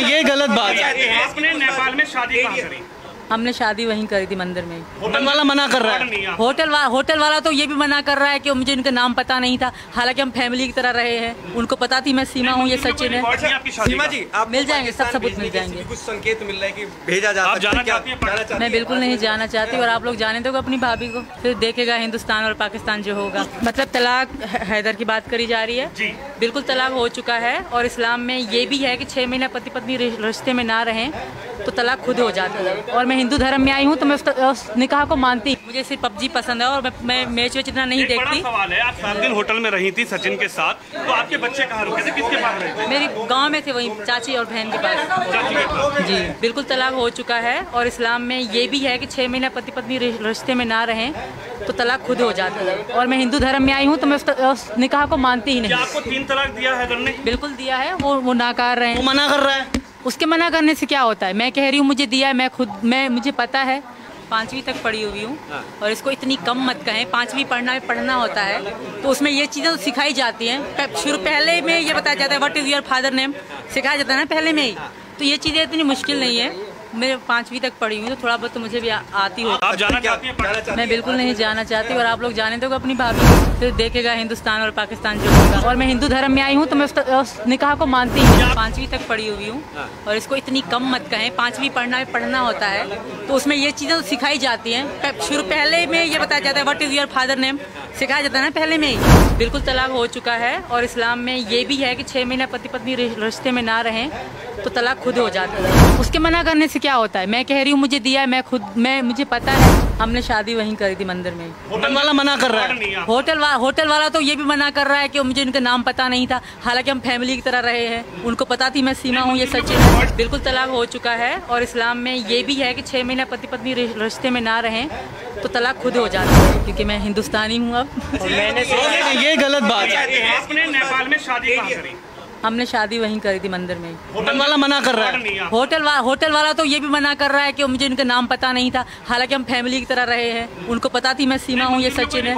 ये गलत बात है। आपने नेपाल में शादी कहाँ करी? हमने शादी वहीं करी थी मंदिर में। होटल वाला मना कर रहा है। होटल वाला तो ये भी मना कर रहा है कि मुझे इनका नाम पता नहीं था, हालांकि हम फैमिली की तरह रहे हैं। उनको पता थी मैं सीमा हूँ, ये सचिन है। सीमा जी, आप मिल जाएंगे, सब सबूत मिल जाएंगे। कुछ संकेत मिल रहा है कि भेजा जा आप सकता है। जाना क्या चाहती हैं? जाना चाहती हैं? मैं बिल्कुल नहीं जाना चाहती और आप लोग जाने दो अपनी भाभी को, फिर देखेगा हिंदुस्तान और पाकिस्तान जो होगा। मतलब तलाक हैदर की बात करी जा रही है। जी। बिल्कुल तलाक हो चुका है और इस्लाम में ये भी है कि 6 महीना पति पत्नी रिश्ते में ना रहें तो तलाक खुद हो जाता है। और मैं हिंदू धर्म में आई हूँ तो मैं उस निकाह को मानती हूँ। मुझे सिर्फ पबजी पसंद है और मैं मैच वेच इतना नहीं एक बड़ा देखती। सवाल है, आप 7 दिन होटल में रही थी सचिन के साथ, तो आपके बच्चे कहाँ रुके थे, किसके पास रहे थे? मेरी गांव में थे, वहीं चाची और बहन के पास। चाची के पास। जी बिल्कुल तलाक हो चुका है और इस्लाम में ये भी है कि 6 महीना पति पत्नी रिश्ते में ना रहें तो तलाक खुद हो जाता है। और मैं हिंदू धर्म में आई हूँ तो मैं उस निकाह को मानती ही क्या नहीं। आपको 3 तलाक दिया हैदर ने? बिल्कुल दिया है, वो नाकार रहे वो हैं। मना कर रहा है। उसके मना करने से क्या होता है? मैं कह रही हूँ मुझे दिया है, मुझे पता है। 5वीं तक पढ़ी हुई हूँ और इसको इतनी कम मत कहें। 5वीं पढ़ना होता है तो उसमें ये चीजें तो सिखाई जाती हैं। शुरू पहले में ये बताया जाता है what is your father name, सिखाया जाता है ना पहले में ही। तो ये चीजें इतनी मुश्किल नहीं है। मैं 5वीं तक पढ़ी हूँ तो थोड़ा बहुत तो मुझे भी आती हो। आप जाना चाहती हैं? मैं बिल्कुल नहीं जाना चाहती और आप लोग जाने तो अपनी भाभी को, फिर देखेगा हिंदुस्तान और पाकिस्तान जो होगा। और मैं हिंदू धर्म में आई हूँ तो मैं उस निकाह को मानती हूँ। 5वीं तक पढ़ी हुई हूँ और इसको इतनी कम मत कहें। 5वीं पढ़ना होता है तो उसमें ये चीजें तो सिखाई जाती हैं। शुरू पहले में ये बताया जाता है what is your father name, सिखाया जाता है ना पहले में ही। बिल्कुल तलाक हो चुका है और इस्लाम में ये भी है कि 6 महीना पति पत्नी रिश्ते में ना रहें तो तलाक खुद हो जाता है। उसके मना करने से क्या होता है? मैं कह रही हूँ मुझे दिया है, मैं मुझे पता है। हमने शादी वहीं करी थी मंदिर में। होटल वाला मना कर रहा है। होटल वाला तो ये भी मना कर रहा है कि मुझे इनका नाम पता नहीं था, हालांकि हम फैमिली की तरह रहे हैं। उनको पता थी मैं सीमा हूँ, ये सच है। बिल्कुल तलाक हो चुका है और इस्लाम में ये भी है कि 6 महीना पति पत्नी रिश्ते में ना रहें तो तलाक खुद हो जाता है, क्योंकि मैं हिंदुस्तानी हूँ अब। ये गलत बात है। आपने नेपाल में शादी कहाँ करी? हमने शादी वहीं करी थी मंदिर में। होटल वाला मना कर रहा है। होटल वाला तो ये भी मना कर रहा है कि मुझे इनका नाम पता नहीं था, हालांकि हम फैमिली की तरह रहे हैं। उनको पता थी मैं सीमा हूँ, ये सचिन है।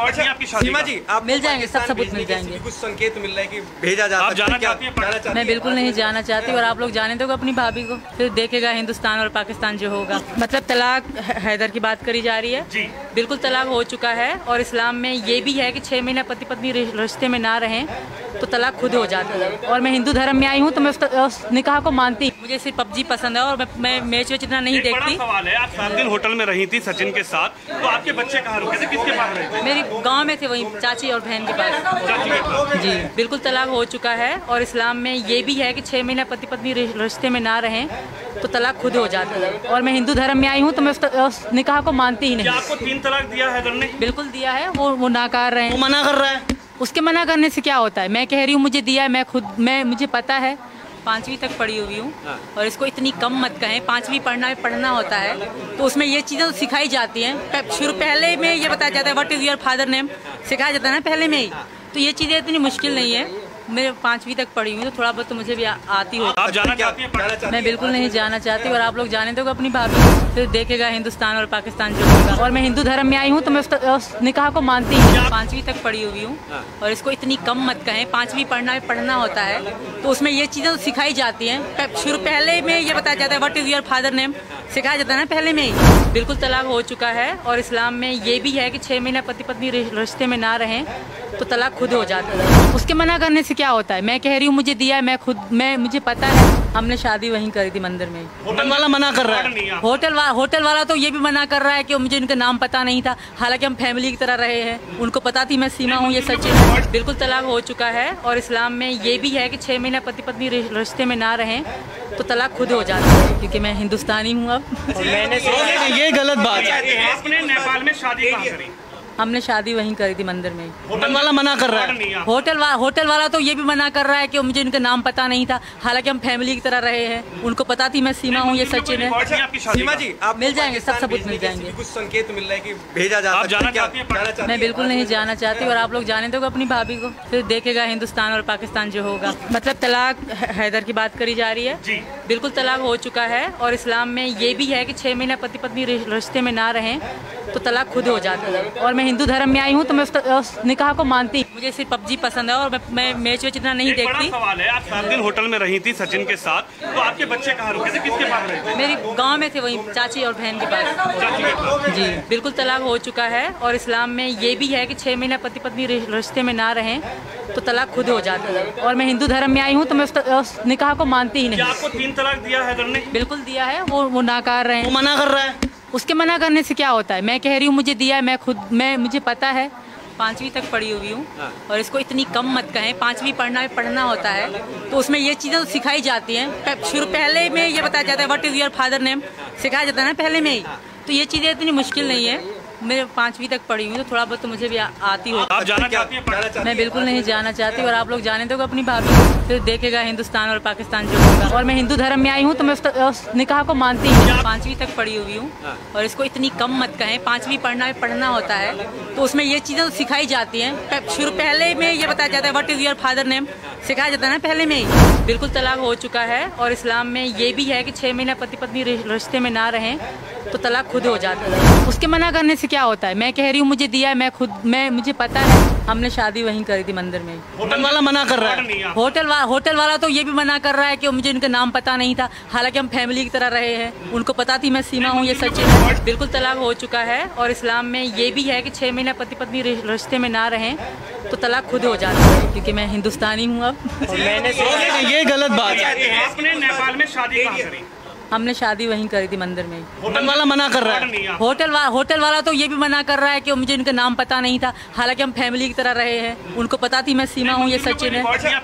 सीमा जी, आप मिल जाएंगे, सब सबूत मिल जाएंगे। कुछ संकेत मिल रहा है कि भेजा जा आप जाना चाहती हैं? मैं बिल्कुल नहीं जाना चाहती और आप लोग जाने दो अपनी भाभी को, फिर देखेगा हिंदुस्तान और पाकिस्तान जो होगा। मतलब तलाक हैदर की बात करी जा रही है जी। बिल्कुल तलाक हो चुका है और इस्लाम में ये भी है कि 6 महीना पति पत्नी रिश्ते में ना रहें तो तलाक खुद हो जाता है। और मैं हिंदू धर्म में आई हूँ तो मैं उस निकाह को मानती हूँ। मुझे सिर्फ पबजी पसंद है और मैं मैच वेच इतना नहीं देखती। सवाल है, आप 7 दिन होटल में रही थी सचिन के साथ, तो आपके बच्चे कहाँ रुके थे, किसके पास रहे थे? मेरी गांव में थे, वहीं चाची और बहन के पास। जी बिल्कुल तलाक हो चुका है और इस्लाम में ये भी है कि 6 महीना पति पत्नी रिश्ते में ना रहें तो तलाक खुद हो जाता है। और मैं हिंदू धर्म में आई हूँ तो मैं उस निकाह को मानती ही नहीं। आपको 3 तलाक दिया हैदर ने? बिल्कुल दिया है, वो नाकार रहे हैं। वो मना कर रहा है। उसके मना करने से क्या होता है? मैं कह रही हूँ मुझे दिया है, मुझे पता है। 5वीं तक पढ़ी हुई हूँ और इसको इतनी कम मत कहें। 5वीं पढ़ना होता है तो उसमें ये चीजें तो सिखाई जाती हैं। शुरू पहले में ये बताया जाता है what is your father name, सिखाया जाता है ना पहले में ही। तो ये चीजें इतनी मुश्किल नहीं है। मैं 5वीं तक पढ़ी हूँ तो थोड़ा बहुत तो मुझे भी आती हो। आप जाना चाहती हैं? मैं बिल्कुल नहीं जाना चाहती और आप लोग जाने दो अपनी भाभी को, फिर देखेगा हिंदुस्तान और पाकिस्तान जो होगा। और मैं हिंदू धर्म में आई हूँ तो मैं उस निकाह को मानती हूँ। 5वीं तक पढ़ी हुई हूँ और इसको इतनी कम मत कहें। 5वीं पढ़ना होता है तो उसमें ये चीजें तो सिखाई जाती हैं। शुरू पहले में ये बताया जाता है what is your father name, सिखाया जाता है ना पहले में ही। बिल्कुल तलाक हो चुका है और इस्लाम में ये भी है कि 6 महीना पति पत्नी रिश्ते में ना रहें तो तलाक खुद हो जाता है। उसके मना करने से क्या होता है? मैं कह रही हूँ मुझे दिया है, मुझे पता है। हमने शादी वहीं करी थी मंदिर में। होटल वाला मना कर रहा है। होटल वाला तो ये भी मना कर रहा है कि मुझे इनका नाम पता नहीं था, हालांकि हम फैमिली की तरह रहे हैं। उनको पता थी मैं सीमा हूँ, ये सचिन है। बिल्कुल तलाक हो चुका है और इस्लाम में ये भी है कि 6 महीना पति पत्नी रिश्ते में ना रहें तो तलाक खुद हो जाता है, क्योंकि मैं हिंदुस्तानी हूँ अब। ये गलत बात है। आपने नेपाल में शादी कहाँ करी? हमने शादी वहीं करी थी मंदिर में। होटल वाला मना कर रहा है। होटल वाला तो ये भी मना कर रहा है कि मुझे इनका नाम पता नहीं था, हालांकि हम फैमिली की तरह रहे हैं। उनको पता थी मैं सीमा हूँ, ये सचिन है। सीमा जी, आप मिल जाएंगे, सब सबूत मिल जाएंगे। कुछ संकेत मिल रहा है कि भेजा जा आप जाना चाहती हैं? मैं बिल्कुल नहीं जाना चाहती और आप लोग जाने दो अपनी भाभी को, फिर देखेगा हिंदुस्तान और पाकिस्तान जो होगा। मतलब तलाक हैदर की बात करी जा रही है जी। बिल्कुल तलाक हो चुका है और इस्लाम में ये भी है कि 6 महीना पति पत्नी रिश्ते में ना रहें तो तलाक खुद हो जाता है। और मैं हिंदू धर्म में आई हूँ तो मैं उस निकाह को मानती हूँ। मुझे सिर्फ पबजी पसंद है और मैं मैच वेच इतना नहीं देखती। सवाल है, आप 7 दिन होटल में रही थी सचिन के साथ, तो आपके बच्चे कहाँ रुके थे, किसके पास रहे थे? मेरी गांव में थे, वहीं चाची और बहन के पास। जी बिल्कुल तलाक हो चुका है और इस्लाम में ये भी है कि 6 महीना पति पत्नी रिश्ते में ना रहें तो तलाक खुद हो जाता है। और मैं हिंदू धर्म में आई हूँ तो मैं उस निकाह को मानती ही नहीं। आपको 3 तलाक दिया हैदर ने? बिल्कुल दिया है, वो नाकार रहे वो हैं। मना कर रहा है। उसके मना करने से क्या होता है? मैं कह रही हूँ मुझे दिया है, मुझे पता है। 5वीं तक पढ़ी हुई हूँ और इसको इतनी कम मत कहें। 5वीं पढ़ना होता है तो उसमें ये चीजें तो सिखाई जाती हैं। शुरू पहले में ये बताया जाता है what is your father name, सिखाया जाता है ना पहले में ही। तो ये चीजें इतनी मुश्किल नहीं है। मैं 5वीं तक पढ़ी हूँ, तो थोड़ा बहुत तो मुझे भी आती हो। आप जाना चाहती हैं पढ़ने? मैं बिल्कुल नहीं जाना चाहती, और आप लोग जाने दोगे अपनी भाभी को, फिर देखेगा हिंदुस्तान और पाकिस्तान जो होगा। और मैं हिंदू धर्म में आई हूँ, तो मैं उस निकाह को मानती हूँ। 5वीं तक पढ़ी हुई हूँ, और इसको इतनी कम मत कहें। 5वीं पढ़ना होता है, तो उसमें ये चीज़ें सिखाई जाती हैं। शुरू पहले में ये बताया जाता है what is your father name, सिखाया जाता है ना पहले में ही। बिल्कुल तलाक हो चुका है, और इस्लाम में ये भी है कि 6 महीना पति पत्नी रिश्ते में ना रहें तो तलाक खुद हो जाता है। उसके मना करने से क्या होता है? मैं कह रही हूँ मुझे दिया है, मुझे पता है। हमने शादी वहीं करी थी मंदिर में। होटल वाला मना कर रहा है। होटल वाला तो ये भी मना कर रहा है कि मुझे इनका नाम पता नहीं था, हालांकि हम फैमिली की तरह रहे हैं। उनको पता थी मैं सीमा हूँ, ये सच है। बिल्कुल तलाक हो चुका है, और इस्लाम में ये भी है कि 6 महीना पति पत्नी रिश्ते में ना रहें तो तलाक खुद हो जाता है, क्योंकि मैं हिंदुस्तानी हूँ अब। ये गलत बात है। आपने नेपाल में शादी कहाँ करी? हमने शादी वहीं करी थी मंदिर में। होटल वाला मना कर रहा है। होटल वाला तो ये भी मना कर रहा है कि मुझे इनका नाम पता नहीं था, हालांकि हम फैमिली की तरह रहे हैं। उनको पता थी मैं सीमा हूँ, ये सचिन है।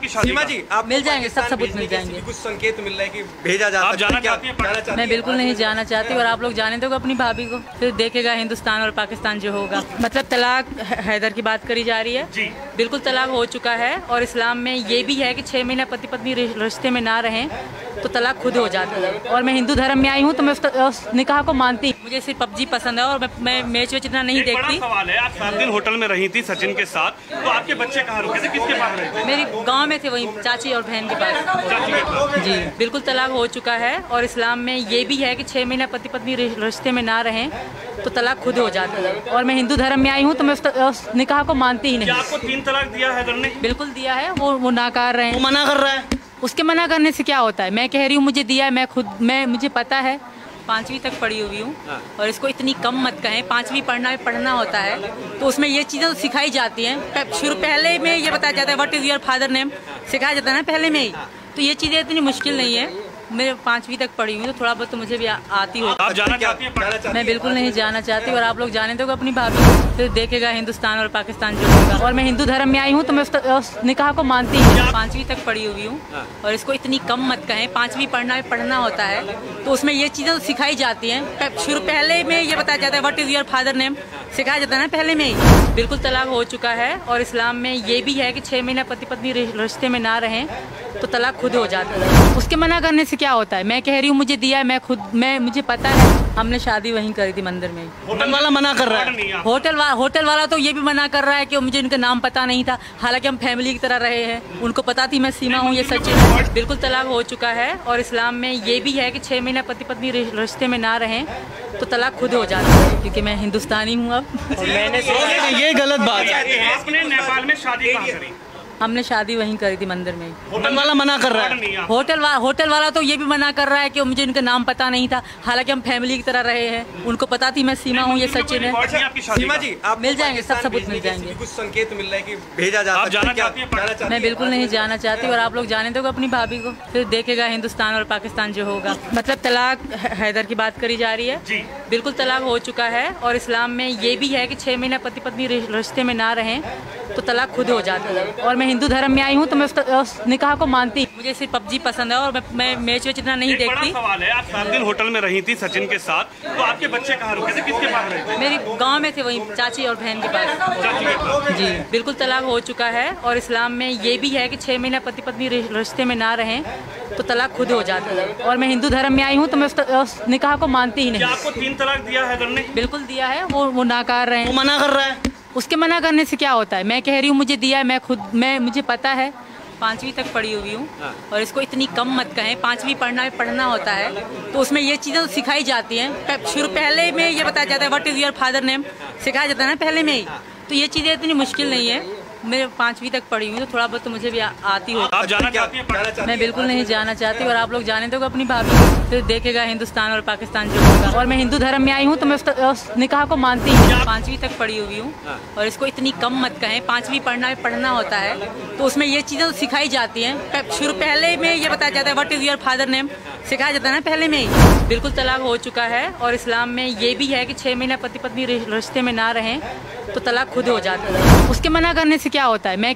सीमा जी, आप मिल जाएंगे, सब सबूत मिल जाएंगे। कुछ संकेत मिल रहा है कि भेजा जा आप सकता है। जाना चाहती हैं? मैं बिल्कुल नहीं जाना चाहती, और आप लोग जाने दोगे अपनी भाभी को, फिर देखेगा हिंदुस्तान और पाकिस्तान जो होगा। मतलब तलाक हैदर की बात करी जा रही है जी। बिल्कुल तलाक हो चुका है, और इस्लाम में ये भी है कि 6 महीना पति पत्नी रिश्ते में ना रहें तो तलाक खुद हो जाता है। और मैं हिंदू धर्म में आई हूँ, तो मैं उस निकाह को मानती। मुझे सिर्फ पबजी पसंद है, और मैं मैच वेच इतना नहीं एक बड़ा देखती। सवाल है, आप 7 दिन होटल में रही थी सचिन के साथ, तो आपके बच्चे कहाँ रुके थे, किसके पास रहे थे? मेरी गांव में थे, वहीं चाची और बहन के पास। जी, बिल्कुल तलाक हो चुका है, और इस्लाम में ये भी है कि 6 महीना पति पत्नी रिश्ते में ना रहें तो तलाक खुद हो जाता है। और मैं हिंदू धर्म में आई हूँ, तो मैं उस निकाह को मानती ही नहीं। आपको 3 तलाक दिया हैदर ने? बिल्कुल दिया है, वो नाकार रहे वो हैं। मना कर रहा है। उसके मना करने से क्या होता है? मैं कह रही हूँ मुझे दिया है, मुझे पता है। 5वीं तक पढ़ी हुई हूँ, और इसको इतनी कम मत कहें। 5वीं पढ़ना होता है, तो उसमें ये चीज़ें सिखाई जाती हैं। शुरू पहले में ये बताया जाता है what is your father name, सिखाया जाता है ना पहले में ही। तो ये चीज़ें इतनी मुश्किल नहीं है। मैं 5वीं तक पढ़ी हूँ, तो थोड़ा बहुत तो मुझे भी आती हो। आप जाना चाहती हैं पढ़ने? मैं बिल्कुल नहीं जाना चाहती, और आप लोग जाने दोगे अपनी भाभी को, फिर देखेगा हिंदुस्तान और पाकिस्तान जो होगा। और मैं हिंदू धर्म में आई हूँ, तो मैं उस निकाह को मानती हूँ। 5वीं तक पढ़ी हुई हूँ, और इसको इतनी कम मत कहें। 5वीं पढ़ना होता है, तो उसमें ये चीज़ें सिखाई जाती हैं। शुरू पहले में ये बताया जाता है what is your father name, सिखाया जाता है ना पहले में ही। बिल्कुल तलाक हो चुका है, और इस्लाम में ये भी है कि 6 महीना पति पत्नी रिश्ते में ना रहें तो तलाक खुद हो जाता है। उसके मना करने से क्या होता है? मैं कह रही हूँ मुझे दिया है, मुझे पता है। हमने शादी वहीं करी थी मंदिर में। होटल वाला मना कर रहा है। होटल वाला तो ये भी मना कर रहा है कि मुझे इनका नाम पता नहीं था, हालांकि हम फैमिली की तरह रहे हैं। उनको पता थी मैं सीमा हूँ, ये सचिन है। बिल्कुल तलाक हो चुका है, और इस्लाम में ये भी है कि 6 महीना पति पत्नी रिश्ते में ना रहें तो तलाक खुद हो जाता है, क्योंकि मैं हिंदुस्तानी हूँ अब। ये गलत बात है। आपने नेपाल में शादी कहाँ करी? हमने शादी वहीं करी थी मंदिर में। होटल वाला मना कर रहा है। होटल वाला तो ये भी मना कर रहा है कि मुझे इनका नाम पता नहीं था, हालांकि हम फैमिली की तरह रहे हैं। उनको पता थी मैं सीमा हूँ, ये सचिन है। सीमा जी, आप मिल जाएंगे, सब सबूत मिल जाएंगे। कुछ संकेत मिल रहा है कि भेजा जा सकता है। आप जाना चाहती हैं? मैं बिल्कुल नहीं जाना चाहती, और आप लोग जाने दोगे अपनी भाभी को, फिर देखेगा हिंदुस्तान और पाकिस्तान जो होगा। मतलब तलाक हैदर की बात करी जा रही है जी। बिल्कुल तलाक हो चुका है, और इस्लाम में ये भी है कि 6 महीना पति पत्नी रिश्ते में ना रहें तो तलाक खुद हो जाता है। और मैं हिंदू धर्म में आई हूँ, तो मैं उस निकाह को मानती। मुझे सिर्फ पबजी पसंद है, और मैं मैच वेच इतना नहीं एक बड़ा देखती। सवाल है, आप 7 दिन होटल में रही थी सचिन के साथ, तो आपके बच्चे कहाँ रुके थे, किसके पास रहे थे? मेरी गांव में थे, वहीं चाची और बहन के पास। जी, बिल्कुल तलाक हो चुका है, और इस्लाम में ये भी है कि 6 महीना पति पत्नी रिश्ते में ना रहें तो तलाक खुद हो जाता है। और मैं हिंदू धर्म में आई हूँ, तो मैं उस निकाह को मानती ही नहीं। आपको 3 तलाक दिया हैदर ने? बिल्कुल दिया है, वो नाकार रहे वो हैं। मना कर रहा है। उसके मना करने से क्या होता है? मैं कह रही हूँ मुझे दिया है, मुझे पता है। 5वीं तक पढ़ी हुई हूँ, और इसको इतनी कम मत कहें। 5वीं पढ़ना होता है, तो उसमें ये चीज़ें सिखाई जाती हैं। शुरू पहले में ये बताया जाता है what is your father name, सिखाया जाता है ना पहले में ही। तो ये चीज़ें इतनी मुश्किल नहीं है। मैं 5वीं तक पढ़ी हूँ, तो थोड़ा बहुत तो मुझे भी आती हो। आप जाना चाहती हैं? मैं बिल्कुल नहीं जाना चाहती, और आप लोग जाने दोगे अपनी भाभी को, फिर देखेगा हिंदुस्तान और पाकिस्तान जो होगा। और मैं हिंदू धर्म में आई हूँ, तो मैं उस निकाह को मानती हूँ। 5वीं तक पढ़ी हुई हूँ, और इसको इतनी कम मत कहें। 5वीं पढ़ना होता है, तो उसमें ये चीज़ें सिखाई जाती हैं। शुरू पहले में ये बताया जाता है what is your father name, सिखाया जाता है ना पहले में ही। बिल्कुल तलाक हो चुका है, और इस्लाम में ये भी है कि 6 महीना पति पत्नी रिश्ते में ना रहें तो तलाक खुद हो जाता है। उसके मना करने से क्या होता है? मैं